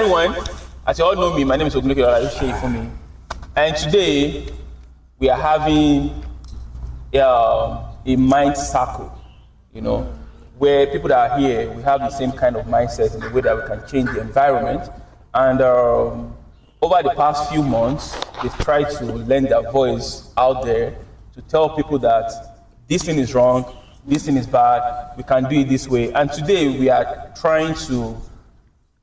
everyone. As you all know me, my name is Ogunleke Olaifumi. And today, we are having a mind circle, where people that are here, we have the same kind of mindset in the way that we can change the environment. And over the past few months, they've tried to lend their voice out there to tell people that this thing is wrong, this thing is bad, we can do it this way. And today we are trying to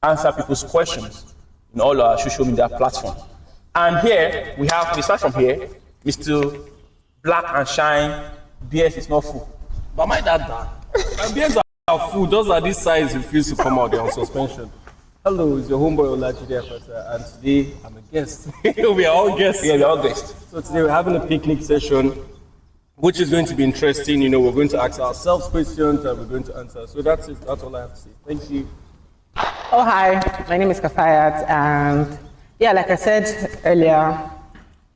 answer people's questions in all our social media platforms. And here we start from here, Mr. Black and Shine, BS is not full. But my dad, my beers are full. Those are these size refuse to come out there on suspension. Hello, it's your homeboy Olajide Akpata, and today I'm a guest. We are all guests. Yeah, we are all guests. So today we're having a picnic session, which is going to be interesting. We're going to ask ourselves questions and we're going to answer. So that's it. That's all I have to say. Thank you. Oh, hi. My name is Kafayat, and like I said earlier,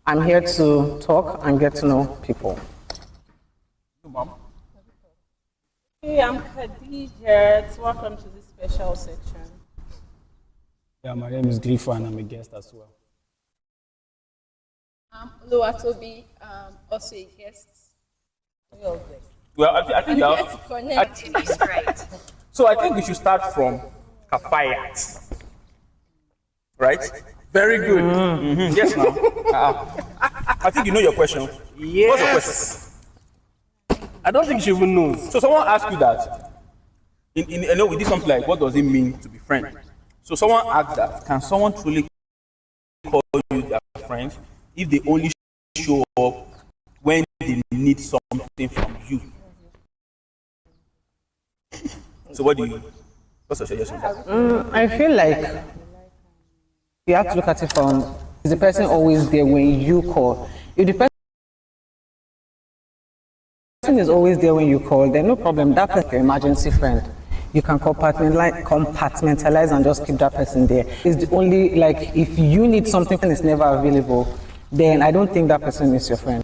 I'm here to talk and get to know people. Mom. Hey, I'm Khadija. Welcome to this special section. Yeah, my name is Grifo and I'm a guest as well. I'm Oluwatobi, also a guest. We all guests. Well, I think So I think we should start from Kafayat. Right? Very good. Mm-hmm. Yes, now. I think you know your question. Yes. What's your question? I don't think she even knows. So someone asked you that. We did something like, what does it mean to be friend? So someone asked that, can someone truly call you their friend if they only show up when they need something from you? So what's your suggestion? I feel like you have to look at it from, is the person always there when you call? If the person is always there when you call, then no problem, that person is your emergency friend. You can compartmentalize and just keep that person there. It's the only, if you need something and it's never available, then I don't think that person is your friend.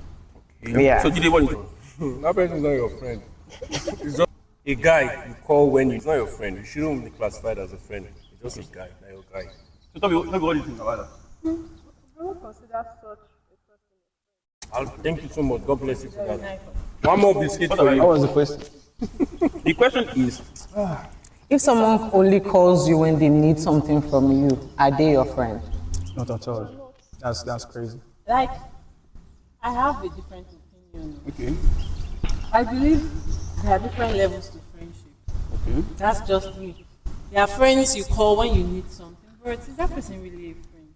Okay. Yeah. So Jide, what do you think? That person is not your friend. It's just a guy you call when he's not your friend. You shouldn't be classified as a friend. It's just a guy, not your guy. So tell me what do you think about that? I would consider such a person. Thank you so much. God bless you for that. One more biscuit for you. What was the question? The question is, if someone only calls you when they need something from you, are they your friend? Not at all. That's crazy. I have a different opinion. Okay. I believe there are different levels to friendship. Okay. That's just me. There are friends you call when you need something, but is that person really a friend?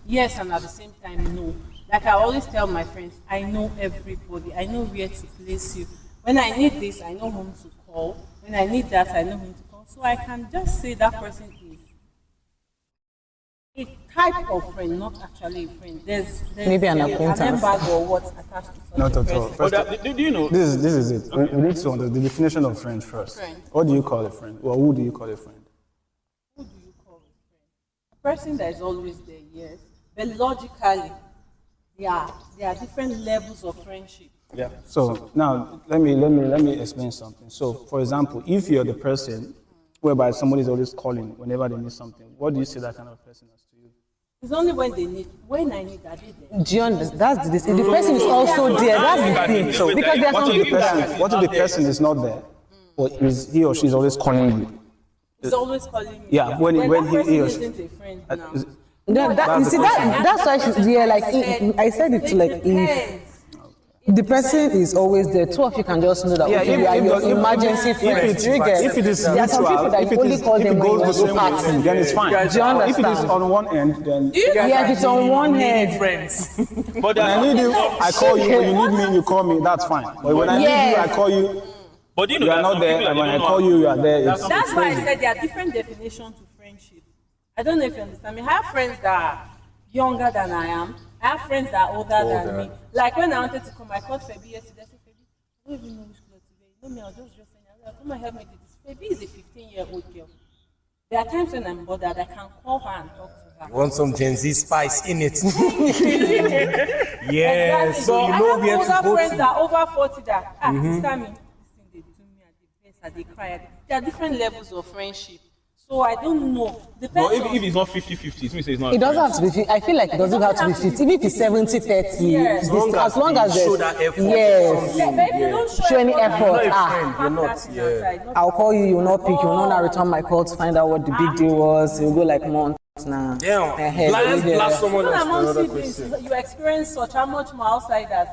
Yes, and at the same time, no. Like I always tell my friends, I know everybody. I know where to place you. When I need this, I know whom to call. When I need that, I know whom to call. So I can just say that person is a type of friend, not actually a friend. There's maybe an acquaintance. An embargo or what's attached to such Not a at all. person. First, do you know? This is it. We need to understand the definition of friend first. Friend. What do you call a friend? Or who do you call a friend? Who do you call a friend? A person that is always there, yes. But logically, there are different levels of friendship. Yeah. So now let me explain something. So for example, if you're the person whereby somebody is always calling whenever they need something, what do you say that kind of person is to you? It's only when they need. When I need, I did it. Do you understand? That's this. If the person is also there, that's the thing. So because there are some people that. What if the person is not there, or is he or she is always calling you? He's always calling me. Yeah, when that he person or she isn't a friend now. That's why she's there. I said it if the person is always there, two of you can just know that you are your emergency friend. If it is mutual, if it goes the same way, then it's fine. Do you understand? If it is on one end, then if it's on one hand, Friends. But I need you, I call you. When you need me, you call me. That's fine. But when I need you, I call you. But you You are not there, and when I call you, you are there. That's why I said there are different definitions to friendship. I don't know if you understand me. I have friends that are younger than I am. I have friends that are older than me. Like when I wanted to come, I called Febi yesterday. I said, Febi, I don't even know which clothes today. You know me, I'll just dress in. Come and help me do this. Febi is a 15-year-old girl. There are times when I'm bothered, I can call her and talk to her. You want some Gen Z spice in it? Yeah, Exactly. so you know where to I have go older friends to. that are over 40 that, this thing they do me at the best, and they cry. There are different levels of friendship. So I don't know. But Depends if on. it's not 50-50, it means it's not. It doesn't have to be 50. I feel like it doesn't have to be 50. Even if it's 70-30, Yes. as long as they show there's that effort. yes. Yeah, but if you don't Show any effort, You're not, yeah. I'll call you, you will not pick, you will not return my call to find out what the big deal was. You'll go like months now. Damn. Ahead, Let's yeah. blast someone When else I'm for on another siblings, question. you experience such how much more outsiders.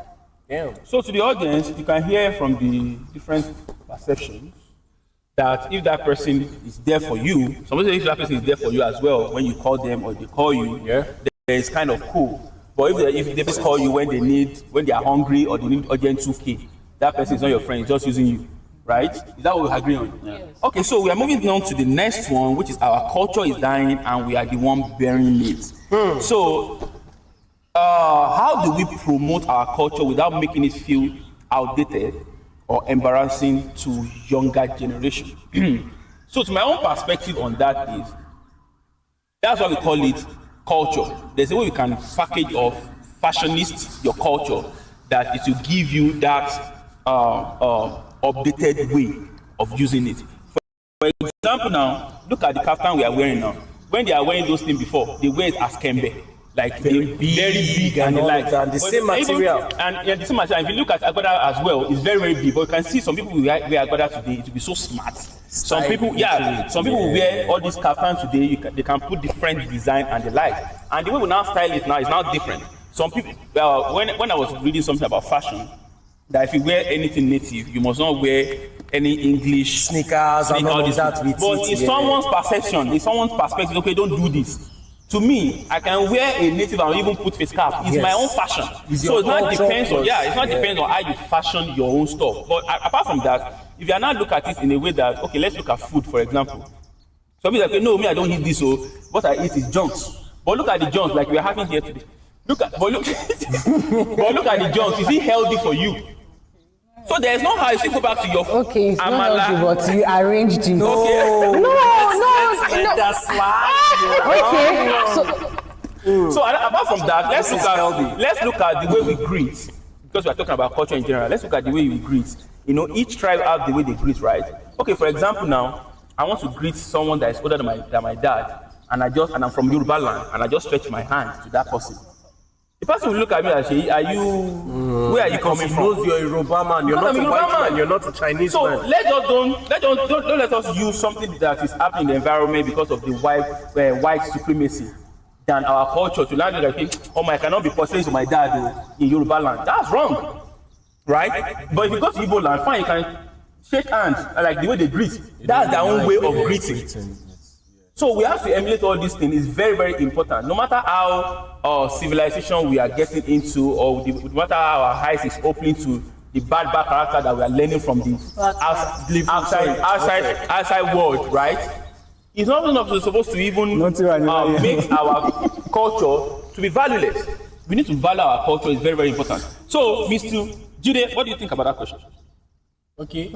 Damn. So to the audience, you can hear from the different perceptions that if that person is there for you, somebody say if that person is there for you as well when you call them or they call you, then it's kind of cool. But if they just call you when they are hungry or they need urgent 2K, that person is not your friend, he's just using you, right? Is that what we agree on? Yes. Okay, so we are moving on to the next one, which is our culture is dying and we are the one bearing it. So how do we promote our culture without making it feel outdated or embarrassing to younger generation? So to my own perspective on that is, that's why we call it culture. There's a way we can package or fashionist your culture that it will give you that updated way of using it. For example now, look at the kaftan we are wearing now. When they are wearing those things before, they wear it as kembe. Like very big and the like. And the same material. And the same material. If you look at Agbada as well, it's very, very big. But you can see some people will wear Agbada today, it will be so smart. Some people will wear all these kaftan today, they can put different design and the like. And the way we now style it now is now different. Some people, when I was reading something about fashion, that if you wear anything native, you must not wear any English Sneakers and all this. that with But it, in someone's perception, in someone's perspective, okay, don't do this. To me, I can wear a native and even put face cap. It's my own fashion. So it not depends on depends on how you fashion your own stuff. But apart from that, if you are not look at it in a way that, okay, let's look at food, for example. Some people say, no, me, I don't eat this, so what I eat is junks. But look at the junks like we are having here today. Look at the junks. Is it healthy for you? So there's no how you still go back to your food. Okay, it's not healthy, but you arranged it. Okay, so apart from that, let's look at the way we greet, because we are talking about culture in general. Let's look at the way we greet. You know, each tribe has the way they greet, right? Okay, for example, now I want to greet someone that is older than my dad, and I'm from Yoruba land, and I just stretch my hand to that person. The person will look at me and say, where are you coming from? Knows you're a Yoruba man, you're not a white man, you're not a Chinese so man. Don't let us use something that is happening in the environment because of the white supremacy than our culture to land like, I cannot be portraying to my dad in Yoruba land. That's wrong, right? But if you go to Igbo land, fine, you can shake hands like the way they greet. That's their own way of greeting. So we have to emulate all these things. It's very, very important. No matter how civilization we are getting into, or no matter how our eyes is opening to the bad character that we are learning from the outside world, right? It's not supposed to even make our culture to be valueless. We need to value our culture. It's very, very important. So, Mr. Jude, what do you think about that question? Okay.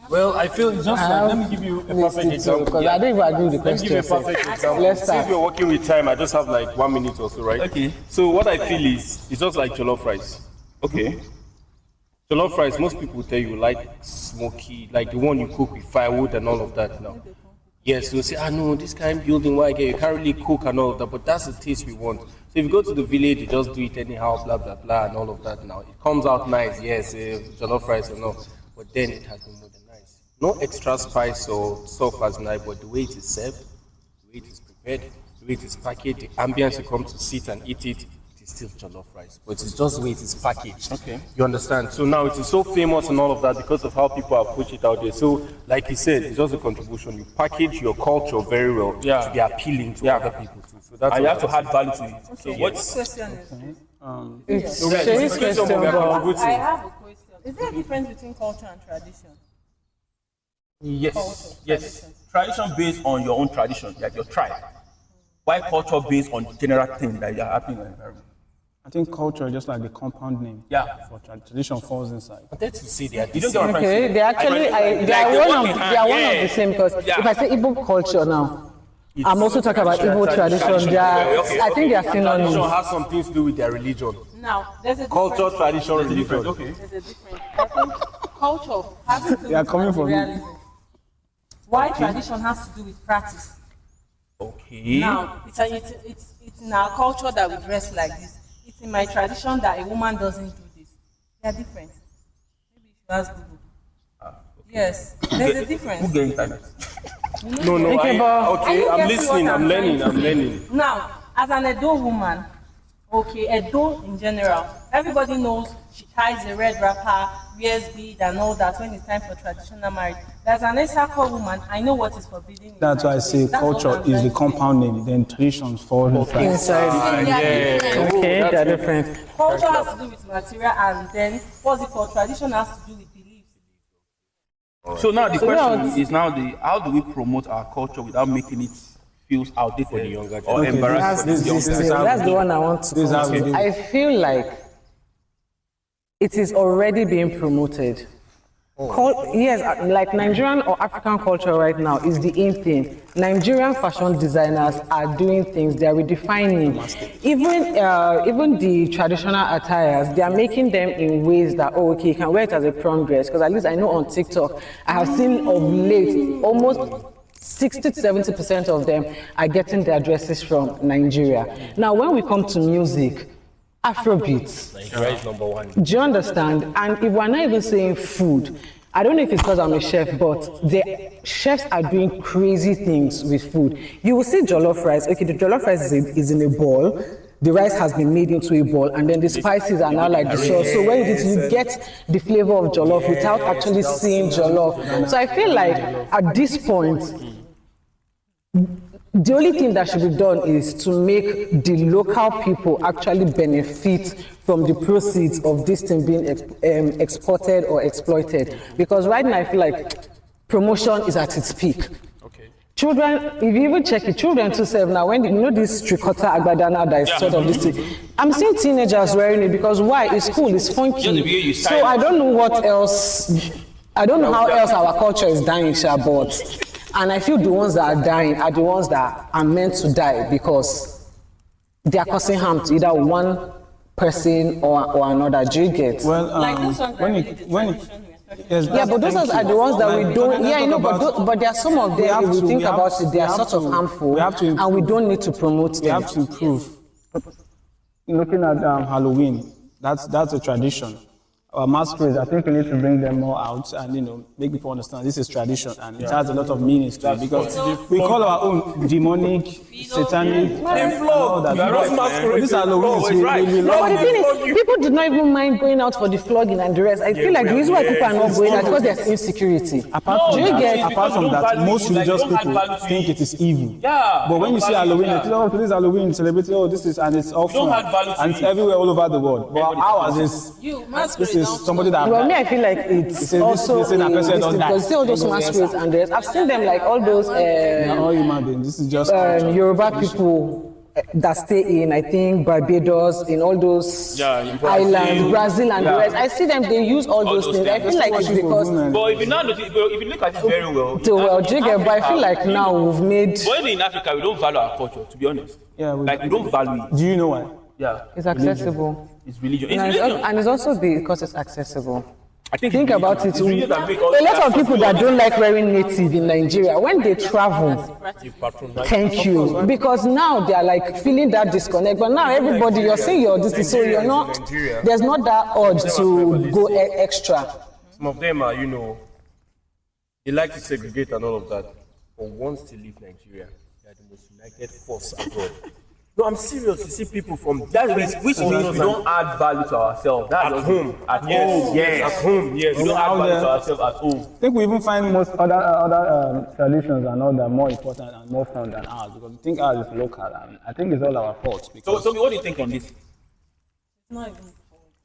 Well, I feel it's just like, let me give you a perfect example. Because I don't even agree with the Let me give you a question. perfect example. Let's start. Since we're working with time, I just have like 1 minute or so, right? Okay. So what I feel is, it's just like jollof rice. Okay. Jollof rice, most people will tell you like smoky, like the one you cook with firewood and all of that now. Yes, they'll say, no, this kind of building, why you can't really cook and all of that, but that's the taste we want. So if you go to the village, you just do it anyhow, blah, blah, blah, and all of that now. It comes out nice, yes, jollof rice or no, but then it has been modernized. No extra spice or stuff as nice, but the way it is served, the way it is prepared, the way it is packaged, the ambience you come to sit and eat it, it is still jollof rice, but it's just the way it is packaged. Okay. You understand? So now it is so famous and all of that because of how people have pushed it out there. So, like you said, it's just a contribution. You package your culture very well to be appealing to other people too. So that's And you have to add value to it. Okay, So what question is this? It's Shay's question, but I have a question. Is there a difference between culture and tradition? Yes, yes. Tradition based on your own tradition, like your tribe. Why culture based on general things that are happening in the environment? I think culture is just like the compound name. Yeah. For tradition falls inside. I wanted to say they are You don't get what I'm trying to okay, say? they actually, they are one of the same, because if I say Igbo culture now, I'm also talking about Igbo tradition. They are, I think they are tradition synonyms. has something to do with their religion. Now, there's a Culture, difference. tradition, religion. Okay. There's a difference. I think culture has to do They are with coming from me. materialism. Why tradition has to do with practice. Okay. Now, it's in our culture that we dress like this. It's in my tradition that a woman doesn't do this. They are different. Maybe you should ask Google. Yes, there's a difference. Who get internet? No, Okay, but- okay, I'm listening, I'm learning. Now, as an Edo woman, okay, Edo in general, everybody knows she ties a red wrapper, wears bead and all that when it's time for traditional marriage. As an Esako woman, I know what is forbidden. in That's why I my say place. That's what culture I'm is trying the to compound name, then traditions fall inside. Inside. Yeah. Okay, that's they're good. different. say. Culture has to do with material, and then what's it called? Tradition has to do with beliefs. So now the So question now is now how do we promote our culture without making it feel outdated For the younger or generation. embarrassing? This- for the this- younger this- That's the one I want to This is how we come do to. it. I feel like it is already being promoted. Yes, like Nigerian or African culture right now is the in thing. Nigerian fashion designers are doing things, they are redefining. Even the traditional attires, they are making them in ways that, oh, okay, you can wear it as a prom dress. Because at least I know on TikTok, I have seen of late, almost 60 to 70% of them are getting their dresses from Nigeria. Now, when we come to music, Afrobeats, Nigeria is number one. do you understand? And if we're not even saying food, I don't know if it's because I'm a chef, but the chefs are doing crazy things with food. You will see jollof rice. Okay, the jollof rice is in a bowl. The rice has been made into a ball, and then the spices are now like the sauce. So when you get the flavor of jollof without actually seeing jollof. So I feel like at this point, the only thing that should be done is to make the local people actually benefit from the proceeds of this thing being exported or exploited. Because right now I feel like promotion is at its peak. Okay. Children, if you even check it, children too serve now, when you know this tricota agbadana that is sort of this thing, I'm seeing teenagers wearing it because why? It's cool, it's Just the way funky. you So style I it. don't know what else, I don't know how else our culture is dying, Sha, but, and I feel the ones that are dying are the ones that are meant to die because they are causing harm to either one person or another. Do you get? Well, Like those ones when are it, really the when it, tradition we expect. yes, Yeah, but those thank are you. the ones that we don't. Let's Yeah, I talk know, about- but there are some of We them. have If we to- think we have about to- it, they are we have sort of to- harmful, we have to and we don't need to promote we them. have to improve. Looking at Halloween, that's a tradition. Masquerades, I think we need to bring them more out and make people understand this is tradition and it has a lot of meanings to it because we call our own demonic, satanic, and all that. But this Halloween, we No, love the it. thing is, people did not even mind going out for the flogging and the rest. I feel like the reason why people are not going out is because there's insecurity. Apart Do from you that, get? apart from Because you that, don't most value it, like, religious you don't add people value to think it. it is evil. Yeah, But when don't you see value it, Halloween, yeah. they say, oh, today's Halloween, celebrating, oh, this is, and it's all don't fun. add value to And it's it. everywhere all over the world. But ours is, You, this is somebody that. Well, me, I feel like it's say this- also they say that person don't die. because you see all those masquerades and the rest. I've seen them like all those They're all human beings. This is just culture. Yoruba people that stay in, I think, Barbados, in all those Yeah, in Brazil. islands, Brazil and the Yeah. rest. I see them, they use all those those things. I things. feel like it's because, But if you now notice, if you look at it very well, to well, in jigger, but I feel Africa, like now we've made, but even in Africa, we don't value our culture. To be honest, Yeah, we- like we don't value it. Do you know why? Yeah, it's accessible. it's religion. It's And it's, religion. and it's also because it's accessible. I think Think it's about it. religion. It's religion that make us- A lot of people that don't like wearing native in Nigeria, when they travel, You patronize. thank you. Because now they are like feeling that disconnect. But now everybody, you're saying you're this, so you're not, there's not that urge to go extra. Some of them are, they like to segregate and all of that. But once they leave Nigeria, they are the most united force abroad. No, I'm serious. You see people from which means we don't add value to ourselves. That's at just home. it. At home, yes. At home, yes. We don't add Out value there. to ourselves at home. I think we even find most other traditions and all that more important and more fun than ours because we think ours is local and I think it's all our fault So, because what do you think on this? Not even.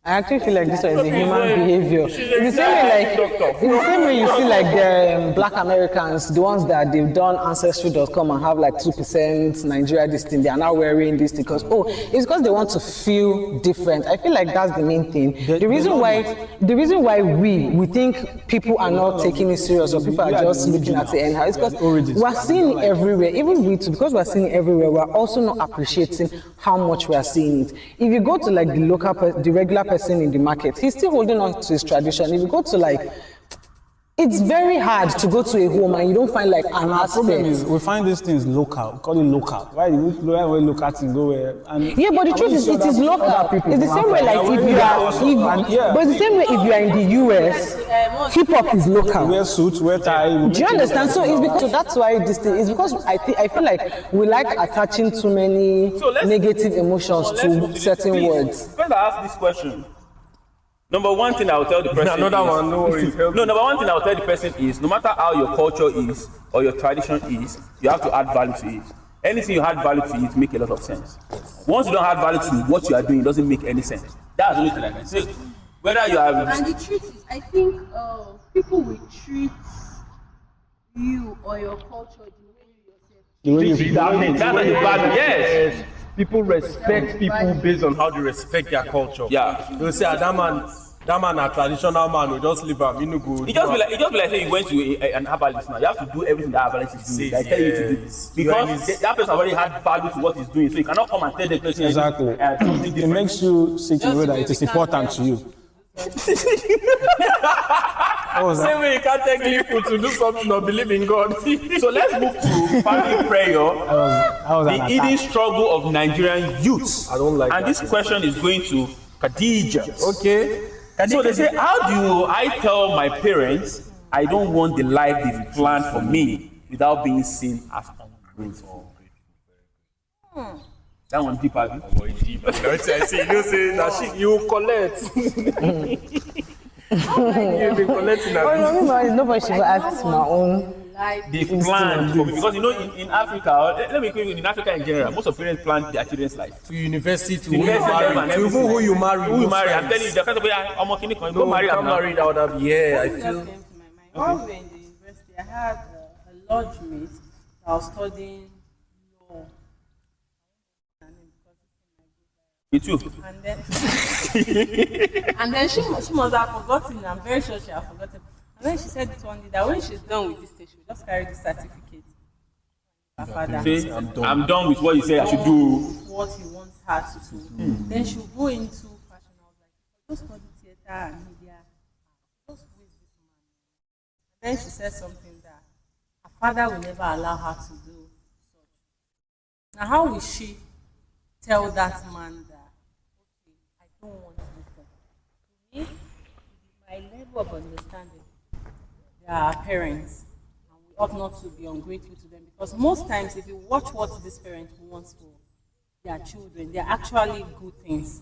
I actually feel like this one is a human behavior. It's the same way you see like the Black Americans, the ones that they've done Ancestry.com and have like 2% Nigeria this thing, they are now wearing this thing because, it's because they want to feel different. I feel like that's the main thing. The reason why we think people are not taking it serious or people are just looking at it anyhow, it's because we're seeing it everywhere. Even we too, because we're seeing it everywhere, we're also not appreciating how much we are seeing it. If you go to like the regular person in the market, he's still holding on to his tradition. If you go to like It's very hard to go to a home and you don't find like an And our problem aspect. is we find these things local. We call it local. Why do we local thing go where? And Yeah, but the truth is, it is local. It's the same way, like if you are, but it's the same way if you are in the US, hip hop is local. wear suits, wear tie. we Do you make it understand? So local. it's because that's why this thing is because I feel like we like attaching too many So let's- negative emotions So let's move to this. certain Please, words. When I ask this question, number one thing I will tell the person Another is, one, no worries. No, number one thing I will tell the person is, no matter how your culture is or your tradition is, you have to add value to it. Anything you add value to it make a lot of sense. Once you don't add value to what you are doing, it doesn't make any sense. That's the only thing I can say. Whether you are And the truth is, I think people will treat you or your culture the way you yourself. The way you that's not the value. Yes. People respect people based on how they respect their culture. Yeah. They'll say, that man a traditional man will just leave him. You go. It just be like saying you went to an herbalist now. You have to do everything that herbalist is doing. They tell you to do Yes. because that person already had value to what he's doing, so you cannot come and tell the person Exactly. something It different. makes you see to know that it is important to you. What was that? Same way you can't take people to do something or believe in God. So let's move to family prayer, That was an the attack. hidden struggle of Nigerian youth. I don't like And that. this question is going to Khadija. Okay. So they say, how do I tell my parents I don't want the life they've planned for me without being seen as ungrateful? That one deep, abi? I say, you say that shit, you collect. You've been collecting that. Nobody should ask my own. They've planned for me because you know in Africa, let me in Africa in general, most of parents plan their children's life. To university, to who you University marry, and to even everything. who you marry. Who you most marry? I'm times. telling you, the kind of way I'm working, go No, marry you am can't now. marry that would have, yeah, I Just feel. came to my mind. When we were in the university, I had a lodge mate that was studying law. Me too. And then, and then she must have forgotten. I'm very sure she had forgotten. And then she said it one day that when she's done with this stage, she'll just carry the certificate. Her father. Say, I'm done with what you say I should do. What he wants her to do. Then she'll go into fashion. I was like, just study theater and media. Just waste this money. Then she said something that her father will never allow her to do such. Now, how will she tell that man that, okay, I don't want this thing? To me, my level of understanding, they are our parents, and we ought not to be ungrateful to them because most times, if you watch what this parent wants for their children, they're actually good things.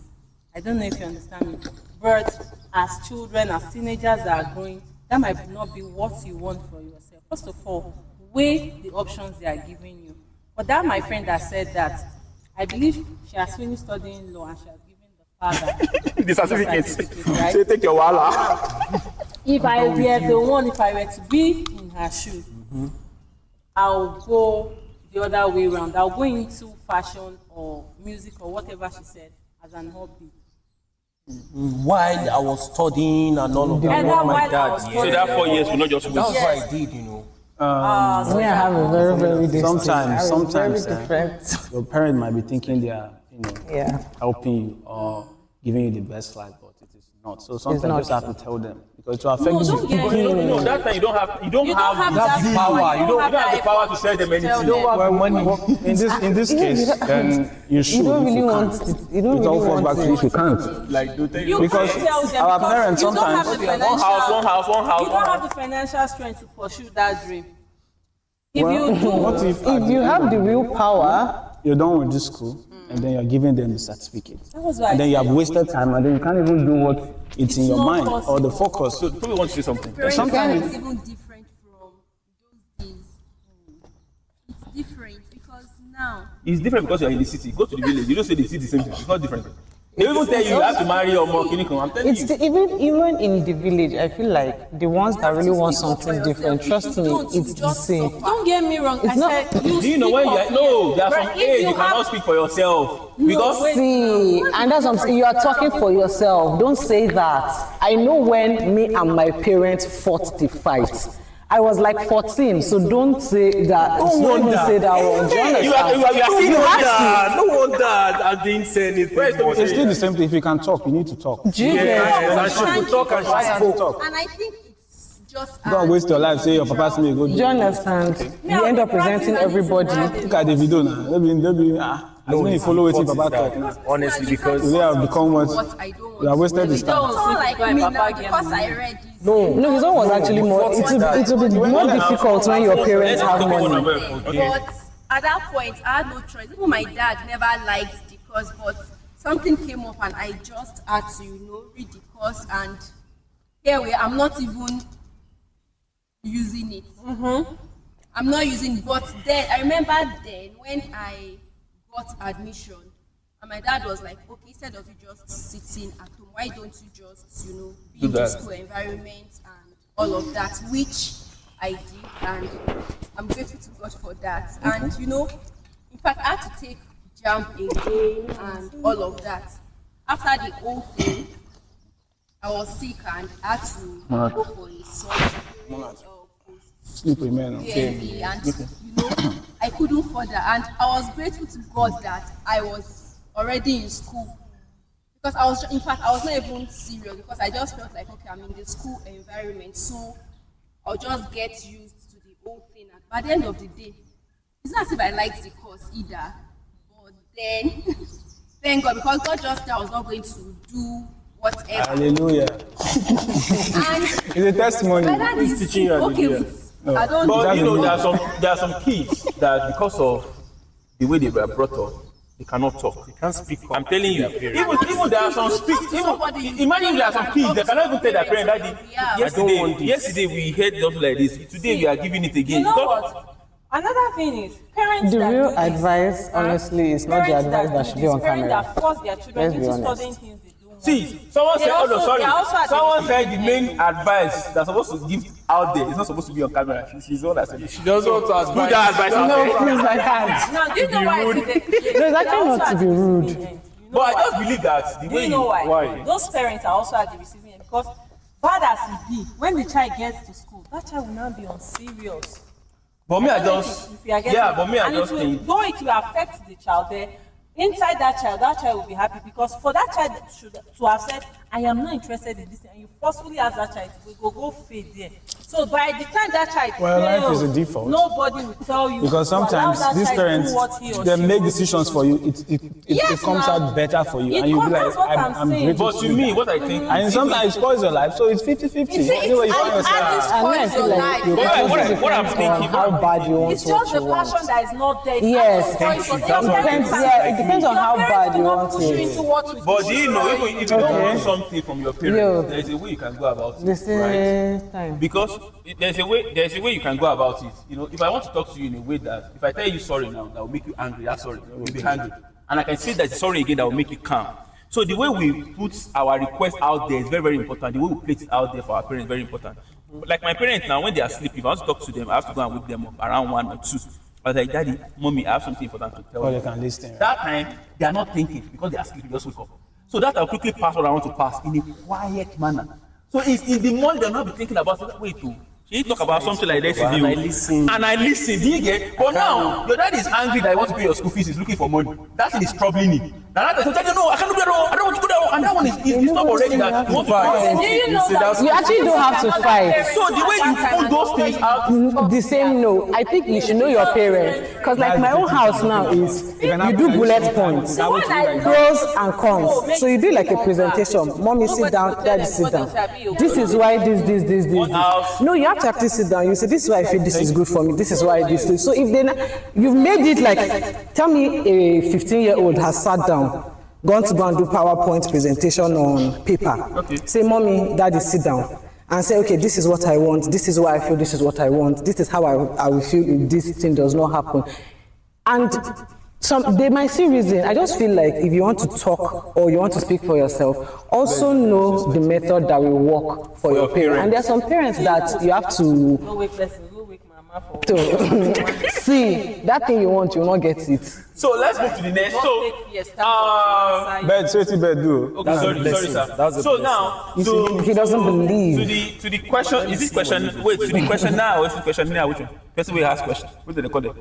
I don't know if you understand me. But as children, as teenagers that are growing, that might not be what you want for yourself. First of all, weigh the options they are giving you. But that my friend that said that, I believe she has finished studying law and she has given the father The certificate. right? Say, take your wallet. If I were the one, if I were to be in her shoes, I'll go the other way around. I'll go into fashion or music or whatever she said as an hobby. While I was studying and all of that, And what that my while I dad was did. So that 4 years will not just That's waste. what I did, you know. Me, I have a very, very distinct. Sometimes, very eh, different. your parent might be thinking they are, Yeah. helping you or giving you the best life, but it is not. So sometimes you not. just have to tell them because to affect No, you. don't get No, that time you don't have You don't have the that power. You don't have the that power to effort tell them anything. tell You don't them. have Well, in this case, then you should. You don't if really you want can't. it. You don't It all really falls back want to you it. if you can't. like don't tell You Because can't tell them our because parents you don't have sometimes- the one financial, house. you don't have the financial strength to pursue that dream. If Well, you do, what if If you have the willpower, you're done with this school and then you're giving them the certificate, that was why and then you have wasted time, and then you can't even do what it's in It's your not mind or the possible. focus. So probably want to say something. Sometimes- It's even different from those days. It's different because now It's different because you're in the city. Go to the village. You don't say the city same thing. It's not different. They even tell you have to marry or more. I'm telling it's you. even in the village. I feel like the ones that really want something different, trust me, it's the same. don't get me wrong. It's I not- said you Do you know speak when of you are no? There are Right, some if age you have- cannot speak for yourself because wait. See, and that's what I'm saying. You are talking for yourself. Don't say that. I know when me and my parents fought the fight. I was like 14, so don't say that. Don't even say that one. Do you understand? you are seeing You what have to. No wonder I didn't say anything. It's still the same thing. If you can talk, you need to talk. Do you get- Yes, and she could talk and she spoke. and I think it's just Don't waste your life, say your papa see me go Do you understand? You end up presenting everybody. Look at the video now. Maybe as when you follow wetin Baba talk now. Honestly, because Today I've become what? I don't want. You have wasted his It's time. not like me now because I read this. No, his own was actually more. It will be more difficult when your parents have money. But at that point, I had no choice. Even my dad never liked the course, but something came up and I just had to, read the course. And here I'm not even using it. I'm not using it. But then I remember then when I got admission, and my dad was like, okay, instead of you just sitting at home, why don't you just, be in the school environment and all of that, which I did, and I'm grateful to God for that. And in fact, I had to take JAMB again and all of that. After the whole thing, I was sick and I had to go for a surgery. Sleep with men. PNB, and I couldn't further, and I was grateful to God that I was already in school, because I was not even serious, because I just felt like, okay, I'm in the school environment, so I'll just get used to the whole thing. And by the end of the day, it's not as if I liked the course either, but then thank God, because God just said I was not going to do whatever. Hallelujah. And It's a testimony. my dad is teaching you okay hallelujah. with. I don't But know. there are some kids that because of the way they were brought up, they cannot talk. you can't speak. I'm telling you, even there are some speak. Imagine there are some kids that cannot even tell their parent, Daddy. Yeah. Yesterday we heard something like this. Today we are giving it again. You know what? Another thing is parents. The that real do this, advice, honestly, is not the parents advice that do should be this, on parents camera. that force their children Let's be into honest. studying things they don't want. See, someone They said, also- sorry. they also are Someone the- said the main advice that's supposed to give out there is not supposed to be on camera. She's all that said. She doesn't want to Put advise. that advice out No, there. please, I can't. Now, do you know why? No, it's actually not to be rude. But I just believe that the Do way you know why? why? Those parents are also at the receiving end, because bad as it be, when the child gets to school, that child will now be on serious. But me, I don't know just if you are getting yeah. it. But me, I And just it will, think though it will affect the child there, inside that child will be happy, because for that child to have said, I am not interested in this thing, and you forcefully ask that child to go fade there. So by the time that child Well, life fails, is a default. nobody will tell you Because to allow sometimes that these child to do parents, what he or they she make wants. decisions for you. It Yes, comes now. out better for you, It and you'll be like, comes out what I'm I'm saying. grateful but to do me, that. what I think, And sometimes it spoils your life, so it's 50-50. Anyway, you find yourself. And then I feel like you What I'm depends thinking- on how bad you want It's just what the you want. passion that is not there. Yes. It It depends on how bad you want it. but do you know, even if you don't Okay. want something from your Yo. parents, there's a way you can go about The it, right? same time. Because there's a way you can go about it. If I want to talk to you in a way that if I tell you sorry now, that will make you angry. That's sorry, you'll be angry, and I can say that sorry again, that will make you calm. So the way we put our request out there is very, very important. The way we place it out there for our parents is very important. Like my parents now, when they are sleeping, if I want to talk to them, I have to go and wake them up around 1 or 2. I was like, Daddy, Mommy, I have something important to tell Oh, you. they can listen. That time, they are not thinking because they are sleeping, just wake up. So that I'll quickly pass what I want to pass in a quiet manner. So it's in the morning they'll not be thinking about it. Wait, she talk about something like this. And I listen. And I listen. Do you get? But now your dad is angry that he wants to pay your school fees. He's looking for money. That thing is troubling him. Now that person, no, I can't do that. I don't want to do that. And that one is not already that. You want to fight. Do you know that You actually don't have to fight. So the way you put those things out. The same no. I think you should know your parents. Because like my own house now is, you do bullet points, pros and cons. So you do like a presentation. Mommy sit down, daddy sit down. This is why this. No, you have to actually sit down. You say, this is why I feel this is good for me. This is why this is. So if you've made it like, tell me a 15-year-old has sat down, gone to go and do PowerPoint presentation on paper. Okay. Say, Mommy, Daddy, sit down. And say, okay, this is what I want. This is why I feel this is what I want. This is how I will feel if this thing does not happen. And they might see reason. I just feel like if you want to talk or you want to speak for yourself, also know the method that will work for your parents. And there are some parents that you have to Go wake person, go wake mama for see that thing you want, you will not get it. So let's move to the next. So, Bed, sweetie bed, do. okay, sorry, sir. That's a So blessing. now, He doesn't believe. to the question. Is this question? Wait, to the question now. Or is the question now? Which one? Person will ask question. What did they call it?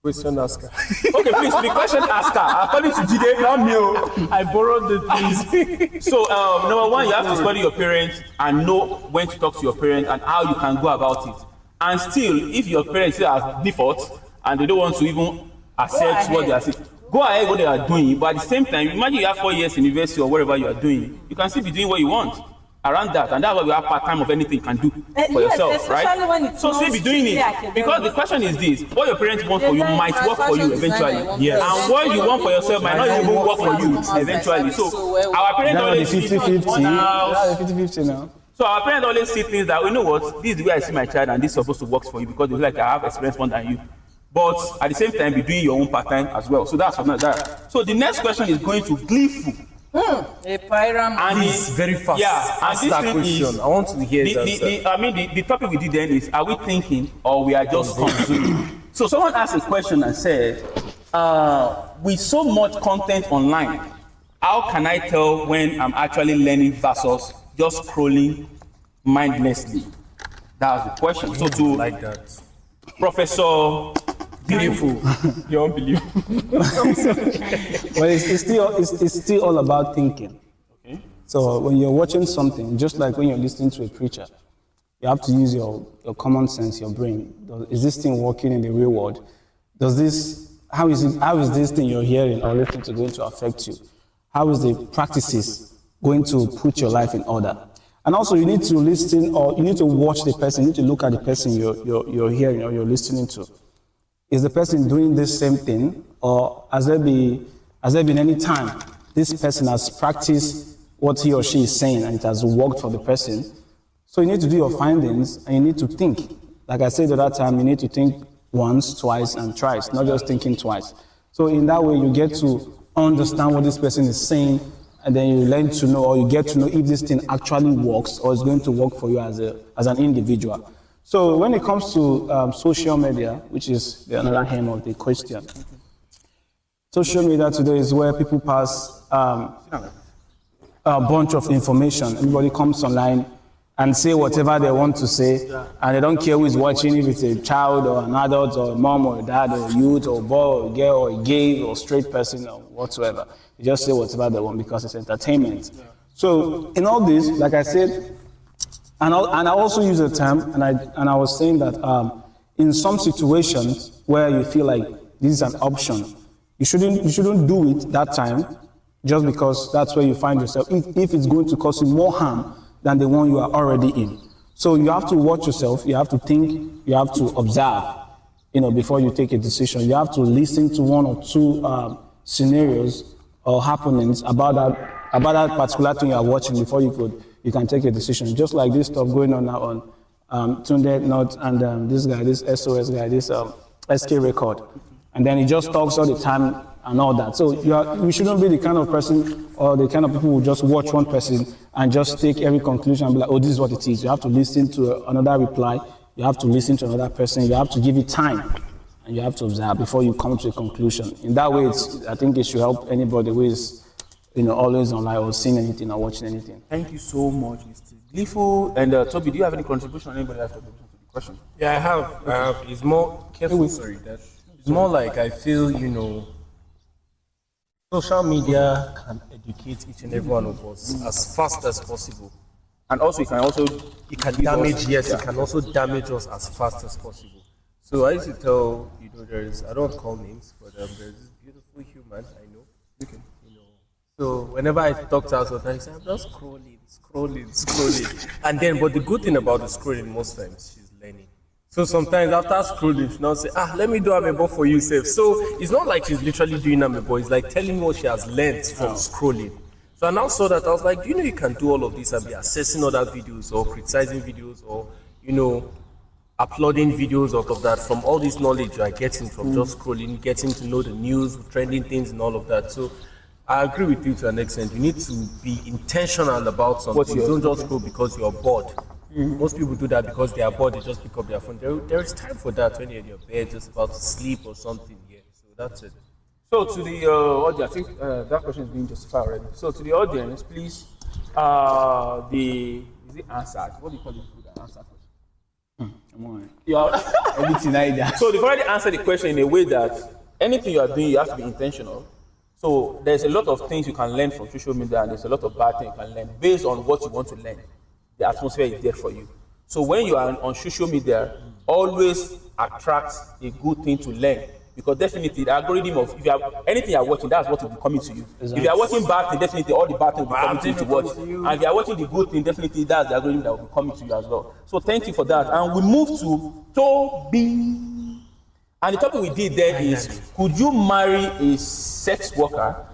Question asker. Okay, please, the question asker. According to Jide, not me. I borrowed the things. So, number one, you have to study your parents and know when to talk to your parents and how you can go about it. And still, if your parents still have default and they don't want to even accept what they are saying, go ahead what they are doing. But at the same time, imagine you have 4 years in university or whatever you are doing, you can still be doing what you want around that, and that's why we have part time of anything you can do for yourself, right? So still be doing it, because the question is this: what your parents want for you might work for you eventually, and what you want for yourself might not even work for you eventually. So our parents always see 50-50 now. So our parents always see things that, you know what, this is the way I see my child, and this is supposed to work for you because they feel like I have experience more than you. But at the same time, be doing your own part time as well. So that's not that. So the next question is going to Gleeful. A pyram. And It's very fast. Yeah, and Ask this that thing question. is, I want to hear his answer. the topic we did then is, are we thinking or we are just consuming? So someone asked a question and said, with so much content online, how can I tell when I'm actually learning versus just scrolling mindlessly? That was the question. So to Like that. Professor Beautiful, you don't believe. Well, it's still all about thinking. Okay. So when you're watching something, just like when you're listening to a preacher, you have to use your common sense, your brain. Is this thing working in the real world? How is this thing you're hearing or listening to going to affect you? How is the practices going to put your life in order? And also you need to listen, or you need to watch the person, you need to look at the person you're hearing or you're listening to. Is the person doing this same thing, or has there been any time this person has practiced what he or she is saying and it has worked for the person? So you need to do your findings and you need to think. Like I said at that time, you need to think once, twice, and thrice, not just thinking twice. So in that way, you get to understand what this person is saying, and then you learn to know, or you get to know if this thing actually works or is going to work for you as an individual. So when it comes to social media, which is the another hand of the question, social media today is where people pass a bunch of information. Everybody comes online and say whatever they want to say, and they don't care who is watching, if it's a child or an adult or a mom or a dad or a youth or a boy or a girl or a gay or straight person or whatsoever. They just say whatever they want because it's entertainment. So in all this, like I said, and I also use a term, and I was saying that in some situations where you feel like this is an option, you shouldn't do it that time, just because that's where you find yourself. If it's going to cause you more harm than the one you are already in, so you have to watch yourself. You have to think. You have to observe, before you take a decision. You have to listen to one or two scenarios or happenings about that particular thing you are watching before you can take a decision. Just like this stuff going on now on Tunde Not and this guy, this SOS guy, this SK Record. And then he just talks all the time and all that. So you shouldn't be the kind of person or the kind of people who just watch one person and just take every conclusion and be like, oh, this is what it is. You have to listen to another reply. You have to listen to another person. You have to give it time. And you have to observe before you come to a conclusion. In that way, I think it should help anybody who is always online or seeing anything or watching anything. Thank you so much, Mr. Gleeful. And Toby, do you have any contribution? Anybody have contribution to the question? Yeah, I have. It's more careful. Sorry, it's more like I feel, social media can educate each and every one of us as fast as possible. And also, it can damage. Yes, it can also damage us as fast as possible. So I used to tell, I don't call names, but there's this beautiful human I know. So whenever I talk to her, sometimes I'm just scrolling. And then, but the good thing about the scrolling, most times, she's learning. So sometimes after scrolling, she now say, let me do amebo for you, Sef. So it's not like she's literally doing amebo, it's like telling me what she has learned from scrolling. So I now saw that, I was like, you can do all of this and be assessing other videos or criticizing videos or, uploading videos out of that from all this knowledge you are getting from just scrolling, getting to know the news, trending things and all of that. So I agree with you to an extent. You need to be intentional about something. You don't just scroll because you're bored. Most people do that because they are bored, they just pick up their phone. There is time for that when you're in your bed, just about to sleep or something. Yeah, so that's it. So to the audience, I think that question is being justified already. So to the audience, please, is it answered? What do you call it? Answer question. Come on. You are, Everything I did. so they've already answered the question in a way that anything you are doing, you have to be intentional. So there's a lot of things you can learn from social media, and there's a lot of bad things you can learn based on what you want to learn. The atmosphere is there for you. So when you are on social media, always attract a good thing to learn. Because definitely the algorithm of if you have anything you're watching, that's what will be coming to you. Exactly. If you are watching bad thing, definitely all the bad things will be coming to you to watch. And if you are watching the good thing, definitely that's the algorithm that will be coming to you as well. So thank you for that. And we move to Toby. And the topic we did there is, could you marry a sex worker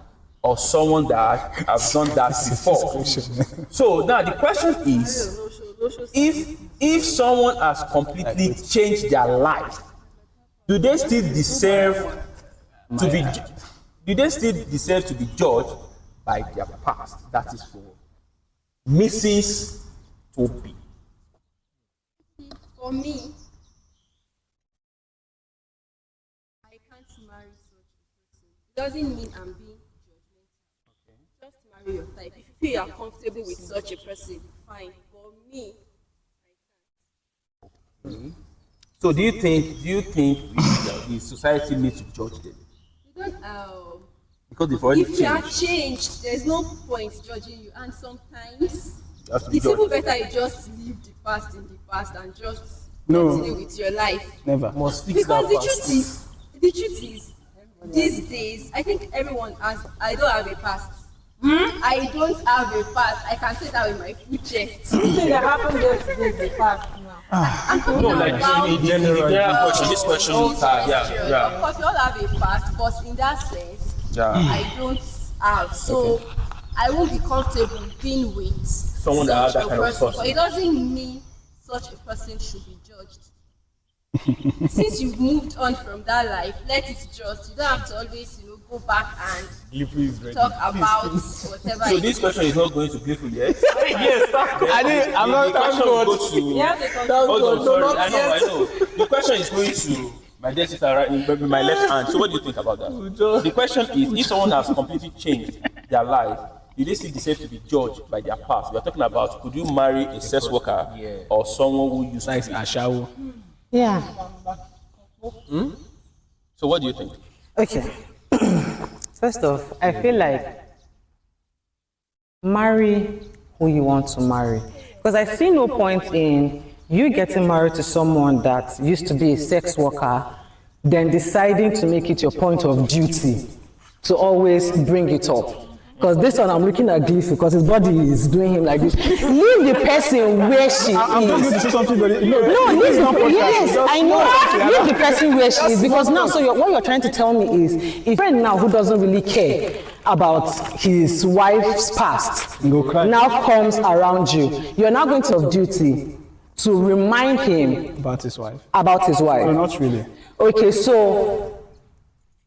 or someone that has done that before? So now the question is, if someone has completely changed their life, do they still deserve to be? Do they still deserve to be judged by their past? That is for Mrs. Toby. For me, I can't marry such a person. It doesn't mean I'm being judgmental. Just marry your type. If you feel you're comfortable with such a person, fine. For me, I can't. So do you think the society needs to judge them? You don't. Because they've already If you are changed. changed, there's no point judging you. And sometimes You have to be it's even judged. better you just leave the past in the past and just No. continue with your life. Never. Must fix Because that the past. truth is, these days, I think everyone has. I don't have a past. I don't have a past. I can say that with my full chest. Something that happened yesterday is the past now. I'm talking No, like about the general question. This question Oh, is hard. yes, Yeah. Of course, we all have a past, but in that sense, Yeah. I don't have. So I won't be comfortable being with Someone that has such that a kind of person. person. But it doesn't mean such a person should be judged. Since you've moved on from that life, let it just. You don't have to always, go back and talk about whatever. So this question is not going to Gleeful yet. Yes, I'm not The question will go to. Yeah, they can Hold on, sorry. I know. The question is going to my dear sister right in my left hand. So what do you think about that? The question is, if someone has completely changed their life, do they still deserve to be judged by their past? We are talking about, could you marry a sex worker or someone who used to Like be? Ashawo. Yeah. So what do you think? Okay. First off, I feel like marry who you want to marry. Because I see no point in you getting married to someone that used to be a sex worker, then deciding to make it your point of duty to always bring it up. Because this one I'm looking at Gleeful because his body is doing him like this. Leave the person where she I'm not going to is. say something, but No, leave the, yes, I know. Leave the person where she is because now, so what you're trying to tell me is, a friend now who doesn't really care about his wife's past Go cry. now comes around you. You're now going to have duty to remind him about his wife. about his No, wife. not really. Okay, so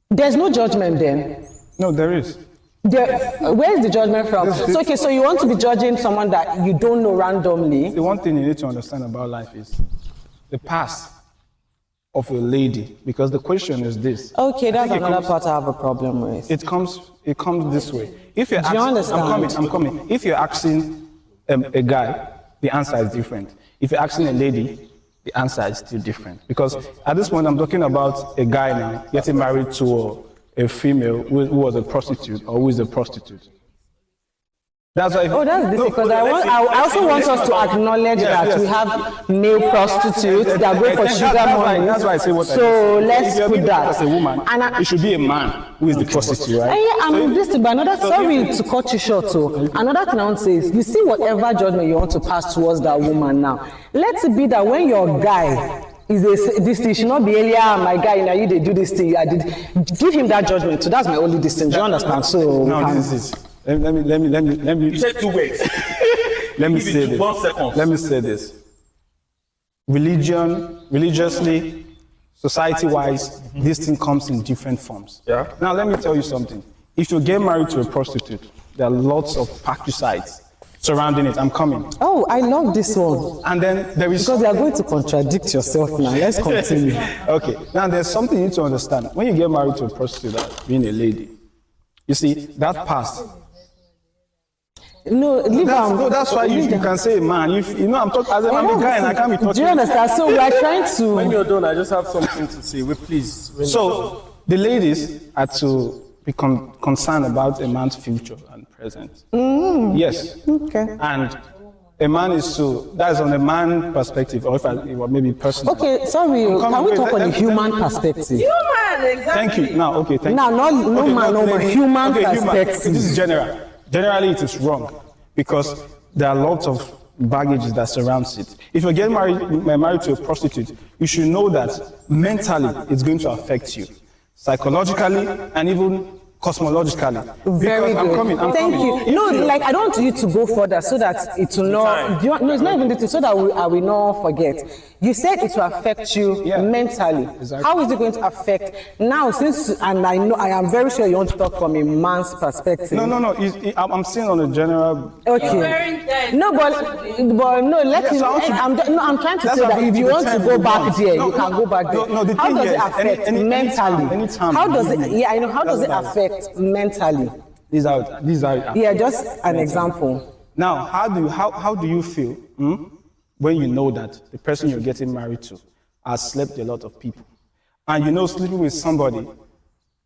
there's no judgment then. No, there is. Where is the judgment from? So okay, so you want to be judging someone that you don't know randomly. The one thing you need to understand about life is the past of a lady, because the question is this. Okay, that's I think it another comes- part I have a problem with. It comes this way. If you're Do you asking, understand? I'm coming. If you're asking a guy, the answer is different. If you're asking a lady, the answer is still different. Because at this point, I'm talking about a guy now getting married to a female who was a prostitute or who is a prostitute. That's why. Oh, that's this because I also want us to acknowledge Yes, that yes. we have male prostitutes that go for sugar money. That's why I say what I So say. let's If you're put being that. as a woman, And it should be a man who is the prostitute, right? Yeah, I'm this thing, but another sorry to cut you short. So another thing I want to say is, you see whatever judgment you want to pass towards that woman now. Let it be that when your guy is this thing should not be earlier. My guy, you they do this thing. I did give him that judgment. So that's my only distance. Do you understand? So Now this is it. Let me You said 2 weeks. let me Give it say to this. 1 second. Let me say this. Religiously, society-wise, this thing comes in different forms. Yeah. Now let me tell you something. If you get married to a prostitute, there are lots of parasites surrounding it. I'm coming. oh, I love this one And then there is because you are going to contradict yourself now. Let's continue. okay. Now there's something you need to understand. When you get married to a prostitute, being a lady, you see that past No, leave That's why you can say man. If you know, I'm talking as a man, guy, and I can't be talking. Do you understand? So we are trying When to. you're done, I just have something to say. Wait, please. So the ladies are to be concerned about a man's future and present. Yes. Okay. And a man is to, that's on a man perspective, or if I, or maybe personal. Okay, sorry. Can we talk on a human perspective? Human, exactly. Thank you. Now, okay, thank Now, you. no man, no man. Human perspective. This is general. Generally, it is wrong because there are lots of baggage that surrounds it. If you get married to a prostitute, you should know that mentally it's going to affect you, psychologically, and even cosmologically. Very Because good. I'm Thank coming. you. No, like I don't want you to go further so that it will not. No, it's not even the thing, so that I will not forget. You said it will affect you Yeah. mentally. Exactly. How is it going to affect now? Since and I know I am very sure you want to talk from a man's perspective. No. I'm saying on a general. Okay. Very intense. No, but no. Let Yes, me. I want you- I'm trying to That's say what that I'm if you want to pretend go you back want. there, No, you can go back there. no, the How thing does it is, affect mentally? anytime How does it? you- Yeah, I know. How does it That's affect mentally? These are. Yeah, just an example. Now, how do you feel when you know that the person you're getting married to has slept with a lot of people, and you know sleeping with somebody,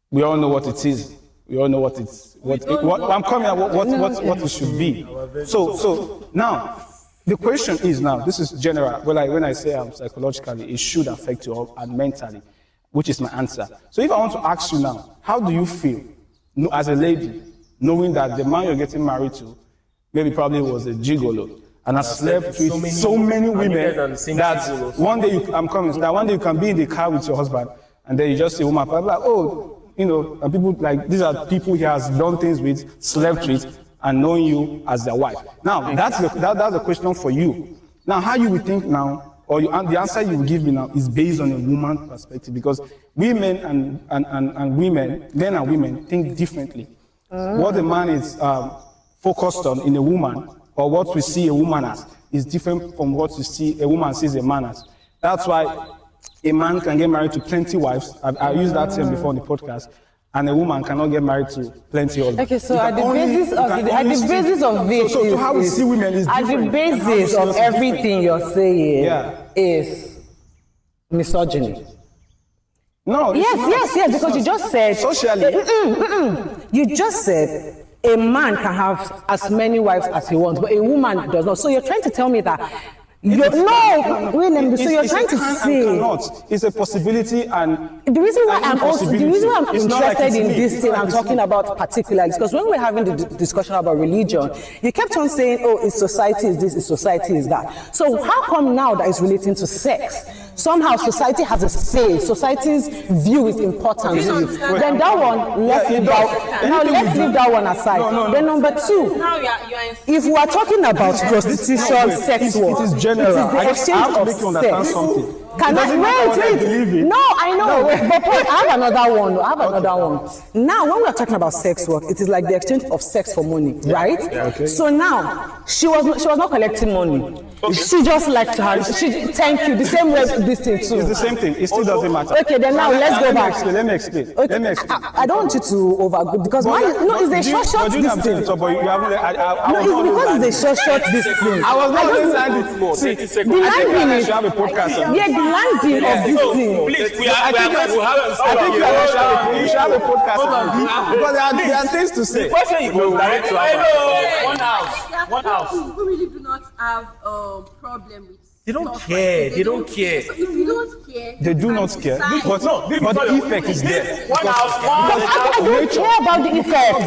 we all know what it is. We all know what it's what I'm coming at what it should be. So now the question is now, this is general. When I say psychologically, it should affect you all and mentally, which is my answer. So if I want to ask you now, how do you feel as a lady, knowing that the man you're getting married to maybe probably was a gigolo and has slept with so many women guys are the same that gigolos. one day one day you can be in the car with your husband and then you just see a woman like, oh, you know, and people like these are people he has done things with, slept with, and knowing you as their wife. Now that's the question for you. Now how you would think now, or the answer you will give me now is based on a woman perspective, because women and women, men and women think differently. What a man is focused on in a woman, or what we see a woman as, is different from what a woman sees a man as. That's why a man can get married to plenty wives. I used that term before on the podcast. And a woman cannot get married to plenty husbands. Okay, so at the basis of it, so how we see women is at different. the basis of everything you're saying is misogyny. No. Yes, because you just said Socially. You just said a man can have as many wives as he wants, but a woman does not. So you're trying to tell me that so you're trying to say it's a possibility, and the reason why I'm It's not like interested it's in me. this It's thing not I'm like talking it's me. about particulars, because when we're having the discussion about religion, you kept on saying, oh, it's society is this, it's society is that. So how come now that it's relating to sex? Somehow society has a say, society's view is important. Then that one, let's leave that one aside. Then number two, Now you're in if we are talking about prostitution, sex work, it is general. it is the I have exchange to of make you understand sex. something. Can It doesn't matter what I believe in. No, I know. But I have another one. Now, when we are talking about sex work, it is like the exchange of sex for money, right? okay. So now, she was not collecting money. She just liked her. Thank you. The same way this thing too. It's the same thing. It still doesn't matter. Okay, then now let's go back. Let me explain. Okay. I don't want you to overgo because it's a short this thing. No, it's because it's a short this thing. I was not understanding. See, The landing is have a podcast. yeah, the landing of this thing. Please, we I think you should have a podcast because there are things to say. question you go direct to our One house who really do not have problem with. They don't stuff care. like this. They don't care. So if you don't care, They do you not can care, decide- but the effect is there. One house, I don't care about the effects.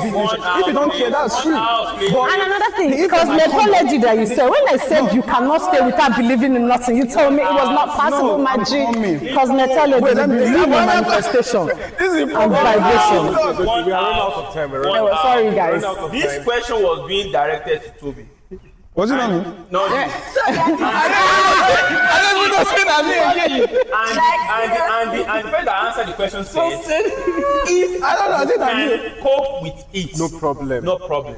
If you don't care, that's true. And another thing, cosmetology that you said, when I said you cannot stay without believing in nothing, you told me it was not possible, No, I'm magic. coming. Cosmetology, Wait, let me- believe in manifestation This is and vibration. We are running out of time. Oh, sorry, guys. This question was being directed to Toby. Was it not me? No, and the person that answered the question said, if I don't know. I think I can cope with it, No problem. no problem.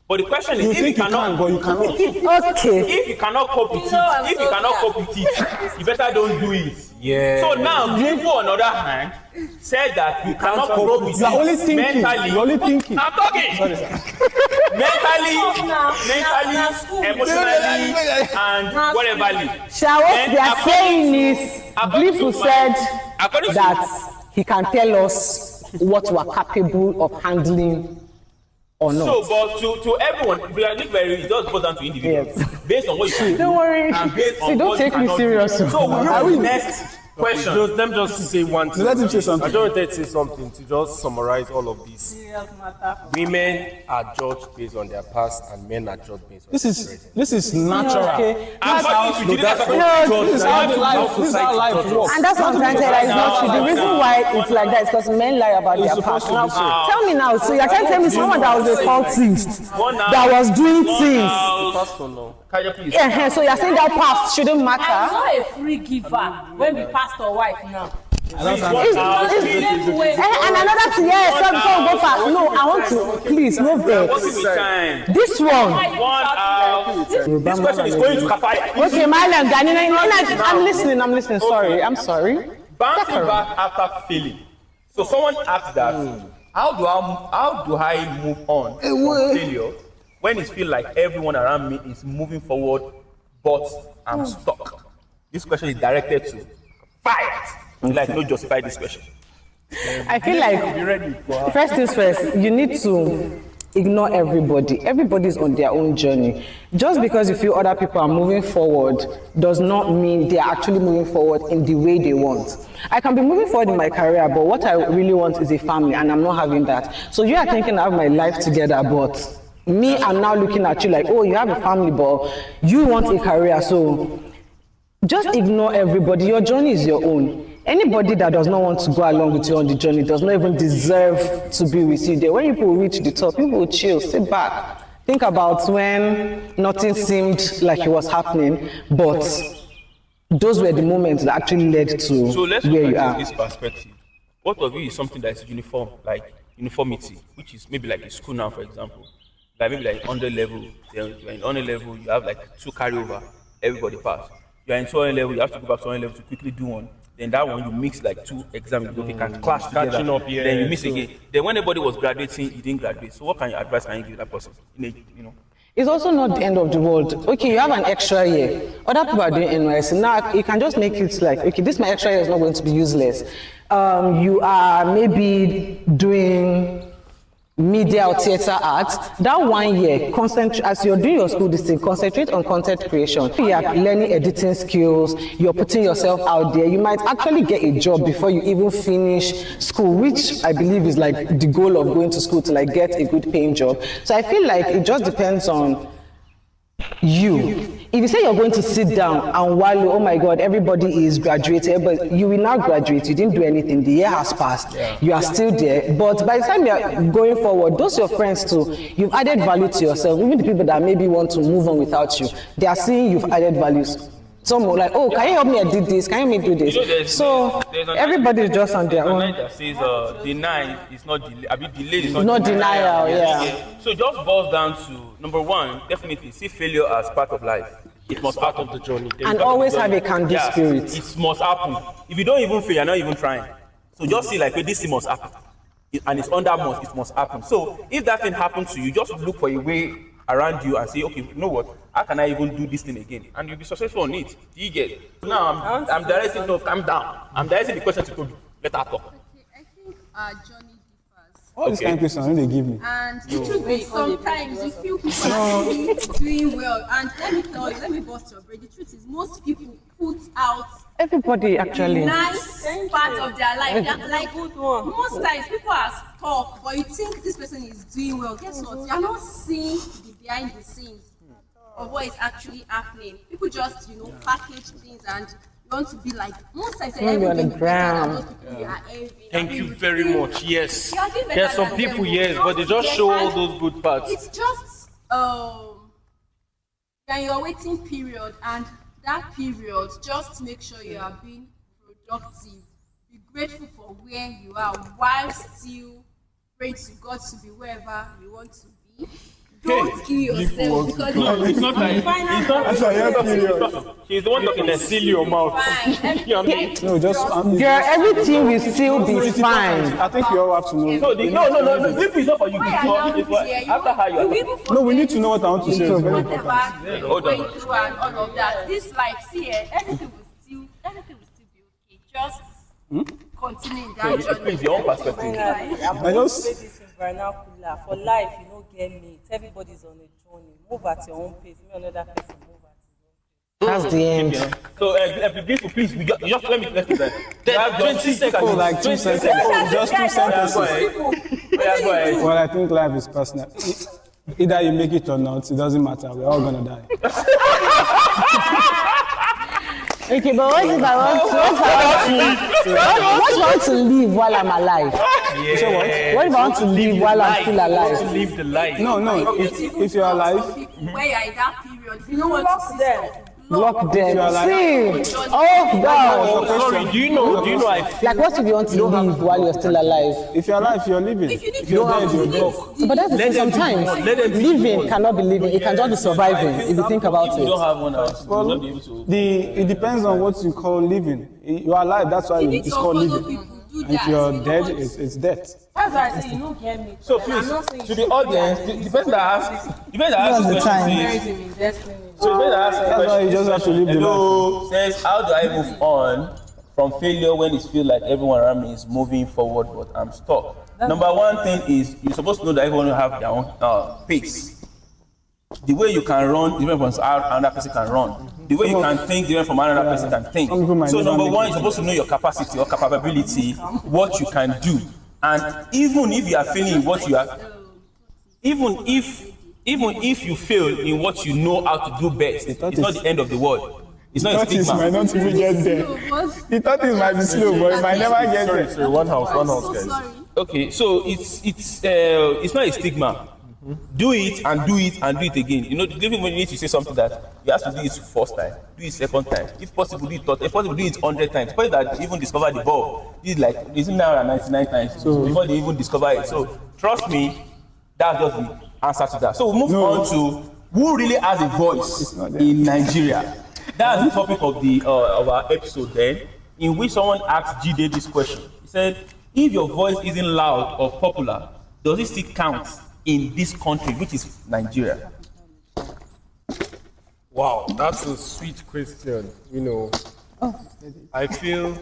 But the question is, You if think you you cannot, can, but you cannot. Okay. if you cannot cope with it, if you cannot cope with it, you better don't do it. Yeah. So now, people on the other hand said that you cannot cope with You are only it thinking. mentally. You're only thinking. I'm talking. Sorry, sir. Mentally, emotionally, and whatever. Shall what they are saying is, Blifu said according to that he can tell us what we're capable of handling or not. So, but to everyone, we are not very. It does go down to individuals Yes. based on what you can do. Don't worry. And based on See, don't what you take me cannot do. serious. So, we Are we- have the next question. Let me just say one thing. Let him say something. I just wanted to say something to just summarize all of this. Women are judged based on their past, and men are judged based on This their is present. natural. Okay. I'm talking to you. That's No, This is how life works. and that's what I'm trying to tell you. It's not true. The reason why it's like that is because men lie about their supposed past. to be Now, so. tell me now. So you're trying to tell me someone that was a cultist, that was doing things. Pastor, no. Kaja, please. Yeah, so you're saying that past shouldn't I'm matter? not a free giver when we pastor wife now. Please, 1 It's- hour. And another thing, yes, so go fast. No, I want to, please, no What's vex. the time? This one. 1 hour. This question is going to Kafaya. Okay, Madam Ghanaian, I'm listening, sorry. Bouncing back after failing. So someone asked that, how do I move on from failure when it feels like everyone around me is moving forward, but I'm stuck? This question is directed to fight. Like, no justify this question. I feel like, first things first, you need to ignore everybody. Everybody's on their own journey. Just because you feel other people are moving forward does not mean they are actually moving forward in the way they want. I can be moving forward in my career, but what I really want is a family, and I'm not having that. So you are thinking I have my life together, but me, I'm now looking at you like, oh, you have a family, but you want a career. So just ignore everybody. Your journey is your own. Anybody that does not want to go along with you on the journey does not even deserve to be with you there. When people reach the top, people will chill, sit back, think about when nothing seemed like it was happening, but those were the moments that actually led to So let's where look you at are. this perspective. What of you is something that is uniform, like uniformity, which is maybe like a school now, for example. Like maybe like under level, then you're in under level, you have like 2 carryover, everybody pass. You're in 200 level, you have to go back to 100 level to quickly do one. Then that one you mix like 2 exams, okay, can clash together. Catching up, yeah, Then you miss so- again. Then when everybody was graduating, you didn't graduate. So what kind of advice can you give that person? It's also not the end of the world. Okay, you have an extra year. Other people are doing NYSC. Now, you can just make it like, okay, this my extra year is not going to be useless. You are maybe doing media or theater arts. That 1 year, concentrate, as you're doing your school this thing, concentrate on content creation. You are learning editing skills, you're putting yourself out there. You might actually get a job before you even finish school, which I believe is like the goal of going to school, to like get a good paying job. So I feel like it just depends on you. If you say you're going to sit down and wallow, oh my God, everybody is graduated, but you will now graduate, you didn't do anything, the year has passed, you are still there. But by the time you are going forward, those your friends too, you've added value to yourself. Even the people that maybe want to move on without you, they are seeing you've added values. Some are like, oh, can you help me edit this? Can you help me do this? So everybody is just on their There's a own. line that says deny is not delay. I mean, delayed is Not not denial, yeah. So it just boils down to number one, definitely see failure as part of life. It must Part happen. of the journey. And always have a can-do spirit. It must happen. If you don't even fail, you're not even trying. So just see like, hey, this thing must happen. And it's under must, it must happen. So if that thing happens to you, just look for a way around you and say, okay, you know what? How can I even do this thing again? And you'll be successful on it. Do you get? Now I'm directing. No, calm down. I'm directing the question to Toby. Let her talk. Okay, I think our journey differs. All this kind of questions they give me. And the truth is, sometimes you feel people are really doing well. And let me tell you, let me bust your brain. The truth is, most people put out Everybody actually. nice part of their life. That, like, Good one. most times people are stuck, but you think this person is doing well. Guess what? You are not seeing the behind the scenes of what is actually happening. People just, package things and you want to be like, most times When you're on the everything better than ground. those people you are envying. Thank you very much. Yes. You are doing better There's some than people, them. yes, but they just show all those good parts. It's just you're in your waiting period, and that period, just make sure you are being productive. Be grateful for where you are while still praying to God to be wherever you want to be. don't kill yourself because No, it's not like she's the one talking that seal your mouth. No, just Girl, everything will still be fine. I think you all have to know. No, no. This is not for you. Why are you not here? After how you are. No, we need to know what I want to say. It's very whatever important. you're going through and all of that. This life, see, everything will still be okay. Just continue in that journey. Please, your own perspective. I'm I going just- to say this in vernacular. For life, you don't get me. Everybody's on a journey. Move at your own pace. Me another person move at his own pace. That's the end. So, please, we just let me that. 20 seconds. Like 2 seconds. Just 2 sentences. Go ahead. Well, I think life is personal. Either you make it or not, it doesn't matter. We're all gonna die. Okay, but what if I want to live while I'm alive? So what? What if I want to live while I'm still alive? Live the life. No. If you're alive, Where you're in that period, if you don't want to see stuff, Block them. you're alive. See? Oh God! Sorry, do you know I feel Like, what if you want to live while you're still alive? if you're alive, you're living. if you need If you're to dead, you're dead. But that's the thing. Sometimes living cannot be living. It can just be surviving if you think about If you don't it. have one house, you will not be able to. It depends on what you call living. You are alive, that's why you need it's to called follow living. people, do And if that. you're You don't dead, want to- it's death. That's why I say you don't get me. So I'm please, not saying to the audience, the person that asks the question there is, is an investment in so the person that asks the That's why question you just have to live the life. hello, says, how do I move on from failure when it feels like everyone around me is moving forward but I'm stuck? Number one thing is you're supposed to know that everyone will have their own pace. The way you can run, different from how another person can run. The way you can think, different from how another person can think. Some people might So never number make one, it. you're supposed to know your capacity or capability, what you can do. And even if you are failing in what you are, even if you fail in what you know how to do best, it's not the end of the world. It's not a Thought it might stigma. not even get there. He thought it might be slow, but it might never get there. sorry, one house, So guys. sorry. Okay, so it's not a stigma. Do it and do it and do it again. You know, even when you need to say something that you have to do it first time, do it second time. If possible, do it third. If possible, do it 100 times. People that even discover the bulb did like it's now 99 times before they even discover it. So trust me, that's just the answer to that. So we move on to who really has a voice not there. in Nigeria. That's the topic of the of our episode then, in which someone asked Jide this question. He said, if your voice isn't loud or popular, does it still count in this country, which is Nigeria? Wow, that's a sweet question. You know, I feel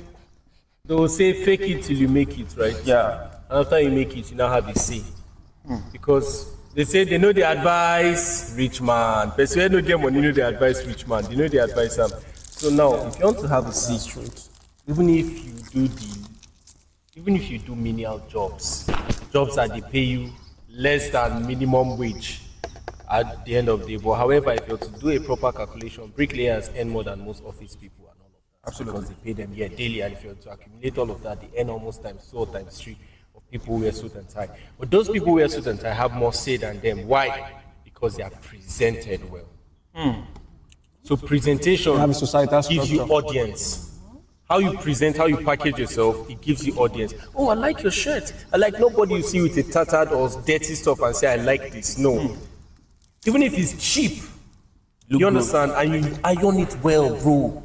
they will say fake it till you make it, right? Yeah. And after you make it, you now have a say. Because they say they know the advice rich man. But when you get money, you know the advice rich man. They know the advice them. So now, if you want to have a say, even if you do menial jobs that they pay you less than minimum wage at the end of the day. But however, if you're to do a proper calculation, bricklayers earn more than most office people and all of that. Absolutely. Because they pay them daily, and if you're to accumulate all of that, they earn almost times 2 or times 3 of people who wear suit and tie. But those people who wear suit and tie have more say than them. Why? Because they are presented well. So presentation Have a societal gives you structure. audience. How you present, how you package yourself, it gives you audience. Oh, I like your shirt. I like nobody you see with a tattered or dirty stuff and say, I like this. No. Even if it's cheap, you understand, and you iron it well, bro.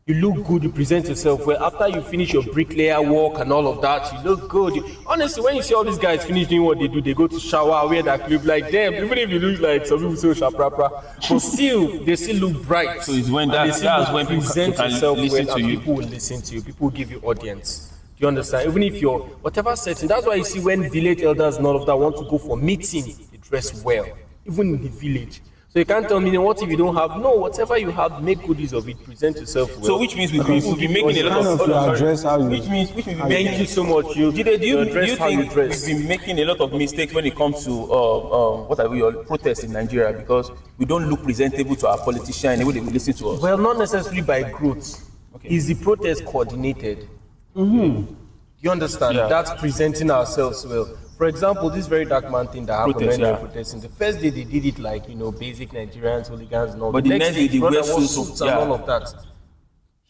You look good, you present yourself well. After you finish your bricklayer work and all of that, you look good. Honestly, when you see all these guys finish doing what they do, they go to shower, wear that clip like them. Even if you look like some people say shaprapra, but still, they still look bright. So it's when And that's when people present can yourself listen well, to and you. people will listen to you. People will give you audience. Do you understand? Even if you're whatever setting, that's why you see when village elders and all of that want to go for meeting, they dress well, even in the village. So you can't tell me what if you don't have. No, whatever you have, make good use of it. Present yourself well. So which means we'll be making a lot Kind of. of hold on, sorry. address how you. Which means we'll be Thank making. you so much. You Jide, do you dress how you think dress. we've been making a lot of mistakes when it comes to what are we all protests in Nigeria because we don't look presentable to our politicians and the way they will listen to us? Well, not necessarily by growth. Okay. Is the protest coordinated? You understand? Yeah. That's presenting ourselves well. For example, this very dark man thing that happened Protest, when they were yeah. protesting. The first day they did it like, basic Nigerians, hooligans and all. But the next day they brother wear wore suits, suits yeah. and all of that.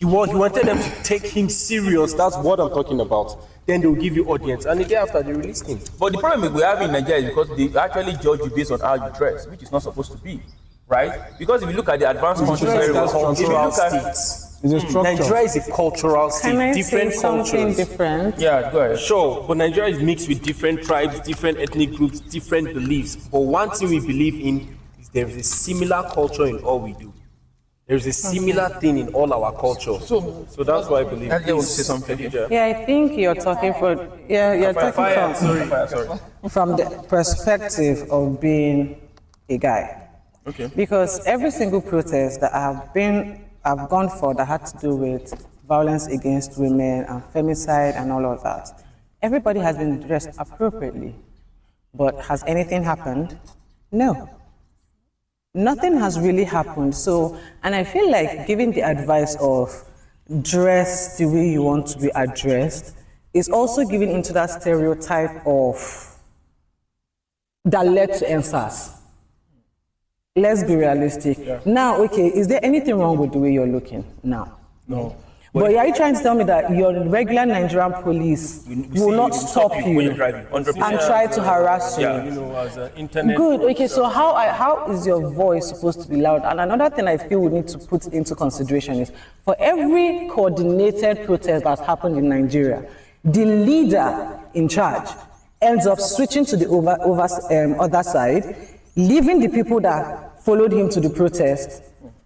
He wanted them to take him serious. That's what I'm talking about. Then they'll give you audience, and the day after they released him. But the problem we have in Nigeria is because they actually judge you based on how you dress, which is not supposed to be, right? Because if you look at the advanced countries, Nigeria is a if you cultural look at state. It's a structure. Nigeria is a cultural state. Can I Different say something cultures. different? yeah, go ahead. Sure, but Nigeria is mixed with different tribes, different ethnic groups, different beliefs. But one thing we believe in is there is a similar culture in all we do. There is a similar thing in all our culture. So that's why I believe. I want to say something. Yeah, I think you're talking you're talking from the perspective of being a guy. Okay. Because every single protest that I've gone for that had to do with violence against women and femicide and all of that, everybody has been dressed appropriately. But has anything happened? No. Nothing has really happened. So, and I feel like giving the advice of dress the way you want to be addressed is also giving into that stereotype of that led to NSAS. Let's be realistic. Yeah. Now, okay, is there anything wrong with the way you're looking now? No. But are you trying to tell me that your regular Nigerian police will not stop you when you're driving, 100%. and try to harass you? Yeah. You know, as an internet. Good. Okay, so how is your voice supposed to be loud? And another thing I feel we need to put into consideration is for every coordinated protest that's happened in Nigeria, the leader in charge ends up switching to the other side, leaving the people that followed him to the protest,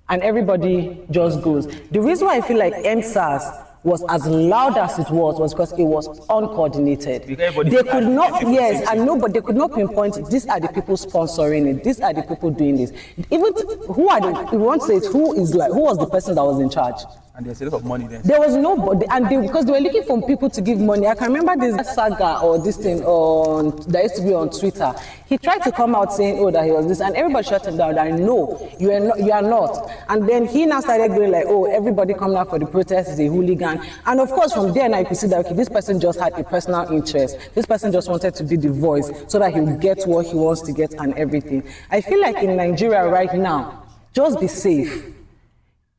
and everybody just goes. The reason why I feel like NSAS was as loud as it was because it was uncoordinated. They could not, yes, I know, but they could not pinpoint, these are the people sponsoring it, these are the people doing this. Even, who are the, you want to say it, who was the person that was in charge? And there's a lot of money there. There was nobody, and because they were looking for people to give money. I can remember this saga or this thing that used to be on Twitter. He tried to come out saying, oh, that he was this, and everybody shut him down. I know you are not. And then he now started going like, oh, everybody coming out for the protest is a hooligan. And of course, from there now you can see that okay, this person just had a personal interest. This person just wanted to be the voice so that he would get what he wants to get and everything. I feel like in Nigeria right now, just be safe.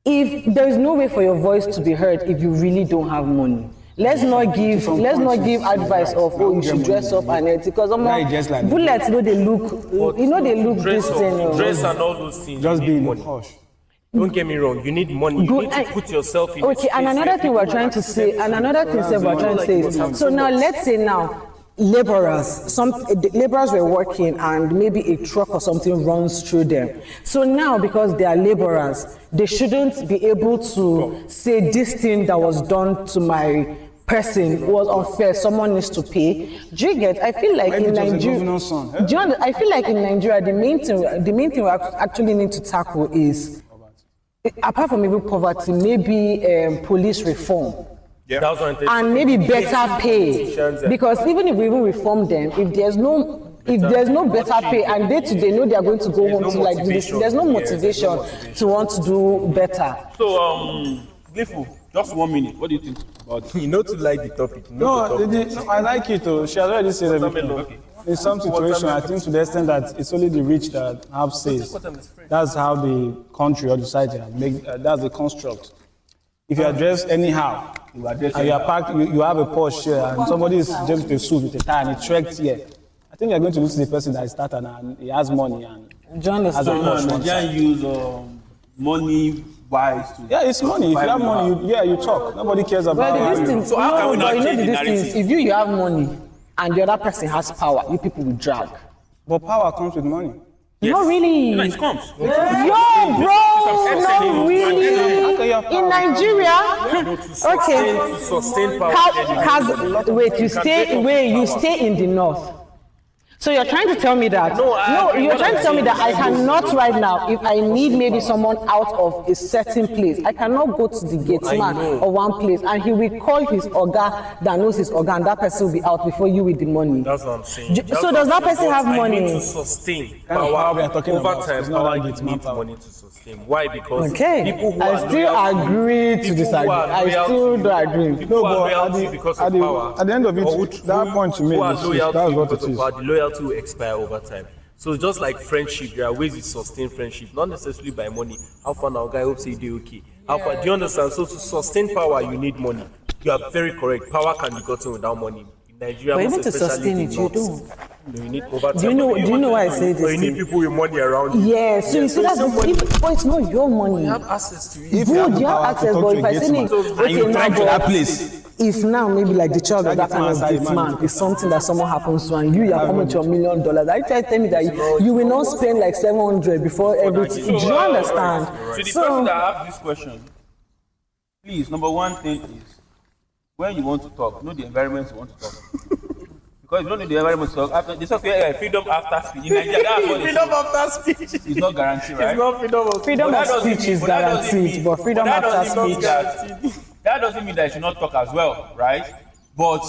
If there is no way for your voice to be heard if you really don't have money, let's not give advice of oh you should dress up and it because bullets they look this thing. Dress and all those things. Just be in money. posh. Don't get me wrong. You need money. You need to put yourself in. Okay, and another thing we're trying to say, is so now let's say now. The laborers were working and maybe a truck or something runs through them. So now because they are laborers, they shouldn't be able to say this thing that was done to my person was unfair, someone needs to pay. Do you get? I feel like in Nigeria, I feel like in Nigeria the main thing we actually need to tackle is, apart from even poverty, maybe police reform. Yeah. And maybe better pay, because even if we even reform them, if there's no better pay and they know they are going to go home to like do this, there's no motivation to want to do better. So, Gleeful, just 1 minute. What do you think about it? You know to like the topic. No, I like it though. She already said everything. In some situation, I think to the extent that it's only the rich that have says. That's how the country or the society that's the construct. If you address anyhow, and you are packed, you have a Porsche here, and somebody is just with a suit with a tie and he trekked here, I think you're going to lose the person that is started and he has money and has a Porsche. Nigerian use money wise to. Yeah, it's money. If you have money, you talk. Nobody cares about you. So how can we not change the narrative? If you have money and the other person has power, you people will drag. But power comes with money. Yes. Not really. No, it comes. Yo, bro, not really. In Nigeria, okay. To sustain power. Wait, you stay in the north. So you're trying to tell me that? You're trying to tell me that I cannot right now, if I need maybe someone out of a certain place, I cannot go to the gatesman of one place and he will call his oga that knows his oga and that person will be out before you with the money. That's what I'm saying. So does that person have money? I need to sustain power over time. Power needs money to sustain. Why? Because people who I still agree to disagree. I still do agree. No, but at the end of it, that point to me, that's what it is. The loyalty will expire over time. So just like friendship, there are ways to sustain friendship, not necessarily by money. How far now, guy? Hope say you do okay. Alpha, do you understand? So to sustain power, you need money. You are very correct. Power can be gotten without money. In Nigeria, But even most to sustain especially it, the you north, don't. you need poverty. Do you know why I say But this you need thing? people with money around you. Yeah, so you see that's but it's not your money. You have access to it. If you have Good, the you have power to access, talk but to if a I gate say man, it, And you okay, drive now, to that but place. if now maybe like the child of that kind of That gate gate man man is something that someone happens to and you are coming to $1 million, I tell me that you will not spend like 700 before everything. Do you understand? To the person that asked this question, please, number one thing is, when you want to talk, know the environment you want to talk. Because if you don't know the environment to talk, after, they say freedom after speech. In Nigeria, that's what Freedom after speech. it's not guaranteed, right? It's not freedom of Freedom But of that doesn't speech mean- is but that doesn't guaranteed, mean- but freedom that after doesn't mean speech. that doesn't mean that you should not talk as well, right? But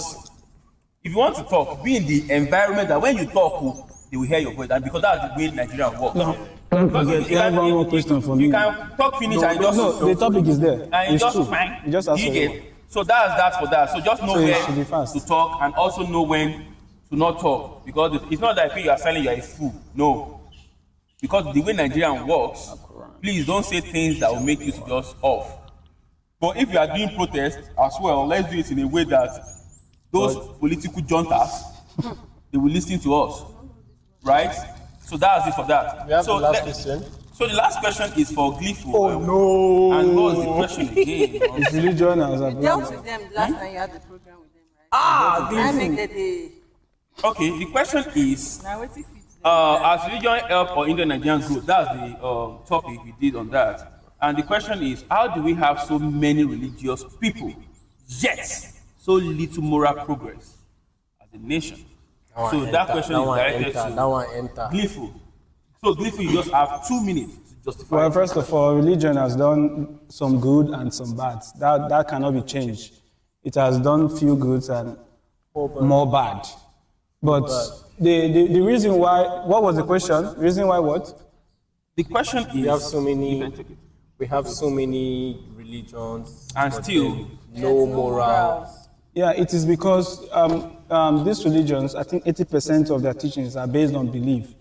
if you want to talk, be in the environment that when you talk, they will hear your voice, and because that's the way Nigeria works. No, don't forget. You have one more question for me. You can talk finish and just No, the topic is there. and It's just true. fine. You just Do ask you for get? it. So that's that for that. So just know So it should be when fast. to talk and also know when to not talk, because it's not that you are selling you are a fool. No, because the way Nigerian works, please don't say things that will make you just off. But if you are doing protest as well, let's do it in a way that those political juntas they will listen to us, right? So that's it for that. We have So the last let- question. So the last question is for Glypho. Oh no! And what was the question again? It's religion as a Dealt with them the last time you had the program with them, right? Ah, I make that they Okay, the question is, now what if it's as religion help or Indian Nigerian growth? That's the topic we did on that. And the question is, how do we have so many religious people, yet so little moral progress as a nation? So that question is directed to That one enter. Glypho. So Glypho, you just have 2 minutes to justify. Well, first of all, religion has done some good and some bad. That cannot be changed. It has done few goods and more bad. But the reason why, what was the question? Reason why what? The question is, We have so You many. can take it. We have so many religions, And but still- then no moral. Yeah, it is because these religions, I think 80% of their teachings are based on belief.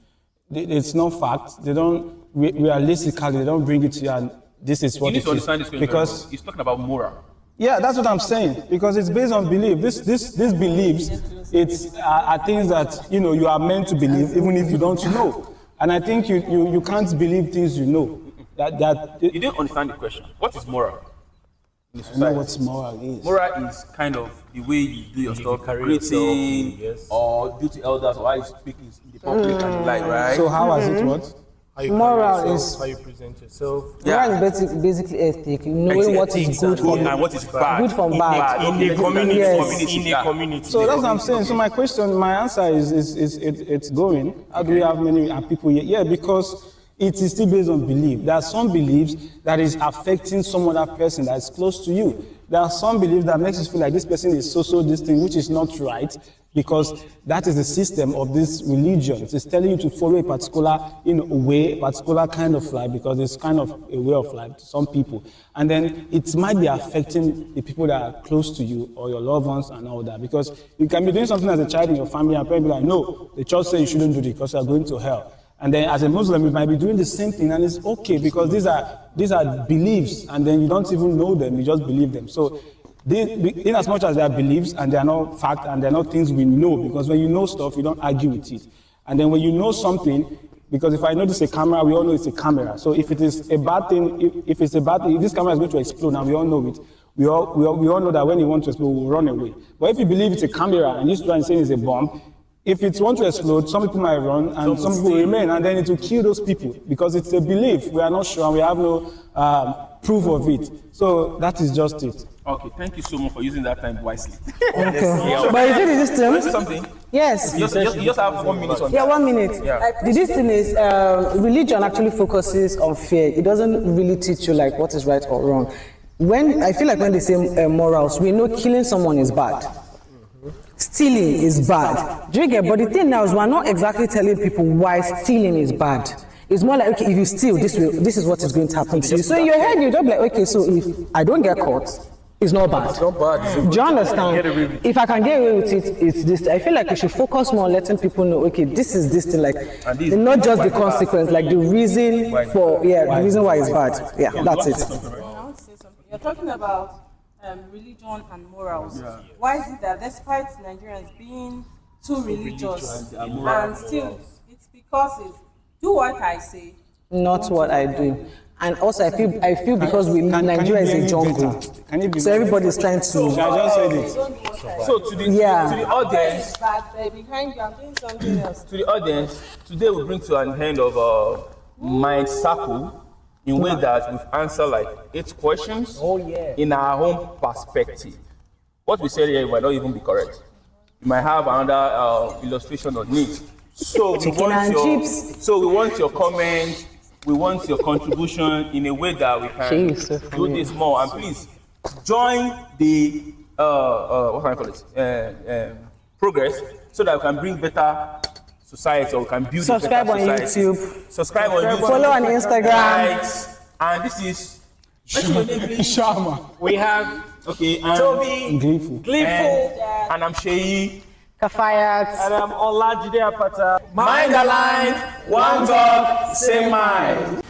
It's not fact. They don't, realistically, they don't bring it to you and this is you what need it to understand this is. question Because very well. He's talking about moral. yeah, that's what I'm saying. Because it's based on belief. These beliefs, are things that you are meant to believe, even if you don't know. And I think you can't believe things you know. You didn't understand the question. What is moral? In the I know society? what moral is. Moral is kind of the way you do your stuff, carry greeting, yourself, yes. or duty elders, or how you speak in the public and the like, right? So how has it what? How you Moral carry is- yourself, how you present yourself. Moral is basically ethic, knowing what is Ethics good from and what is bad. good from bad. Okay, In a community, Yes. in a community. So that's what I'm saying. So my answer is it's going. How do we have many people here? Yeah, because it is still based on belief. There are some beliefs that is affecting some other person that is close to you. There are some beliefs that makes you feel like this person is so this thing, which is not right, because that is the system of this religion. It's telling you to follow a particular way, a particular kind of life, because it's kind of a way of life to some people. And then it might be affecting the people that are close to you or your loved ones and all that. Because you can be doing something as a child in your family and parents be like, no, the church says you shouldn't do this because you are going to hell. And then as a Muslim, you might be doing the same thing, and it's okay because these are beliefs, and then you don't even know them, you just believe them. So in as much as they are beliefs and they are not fact and they are not things we know, because when you know stuff, you don't argue with it. And then when you know something, because if I notice a camera, we all know it's a camera. So if it is a bad thing, if it's a bad thing, if this camera is going to explode, and we all know it, we all know that when it wants to explode, we'll run away. But if you believe it's a camera and you try and say it's a bomb, if it wants to explode, some people might run and some people will remain, and then it will kill those people because it's a belief. We are not sure and we have no proof of it. So that is just it. Okay, thank you so much for using that time wisely. Okay. But is it this Want to say thing? something? Yes. You just have 1 minute on Yeah, that. 1 minute. Yeah. This thing is, religion actually focuses on fear. It doesn't really teach you like what is right or wrong. I feel like when they say morals, we know killing someone is bad. Stealing is bad. Do you get? But the thing now is we're not exactly telling people why stealing is bad. It's more like, okay, if you steal, this is what is going to happen to you. So in your head, you're just like, okay, so if I don't get caught, it's not bad. It's not bad. It's a Do you understand? Get away with it. If I can get away with it, it's this. I feel like we should focus more on letting people know, okay, this is this thing, like, And this- not just the consequence, like the reason for, the reason why it's bad. Yeah, that's it. I want to say We're talking about religion and morals. Why is it that despite Nigerians being too religious and still, it's because it's do what I say, Not what I do. And also, I feel because Nigeria is a jungle, so everybody's trying to. I just said it. So to the audience, behind you, I'm doing something else. to the audience, today we bring to an end of Mind Circle in way that we've answered like 8 questions in our own perspective. What we said here might not even be correct. You might have another illustration on it. So we Chicken and chips. So we want your comment. We want your contribution in a way that we can do this more. And please join the what can I call it? Progress, so that we can bring better society, or we can build Subscribe a on better society. YouTube. Subscribe on YouTube. Follow on Instagram. Likes. And this is Sharma. We have okay. And Toby, Gleeful. and I'm Sheyi. Kafayat. and I'm Olajide Apata. Mind the line. One God, same mind.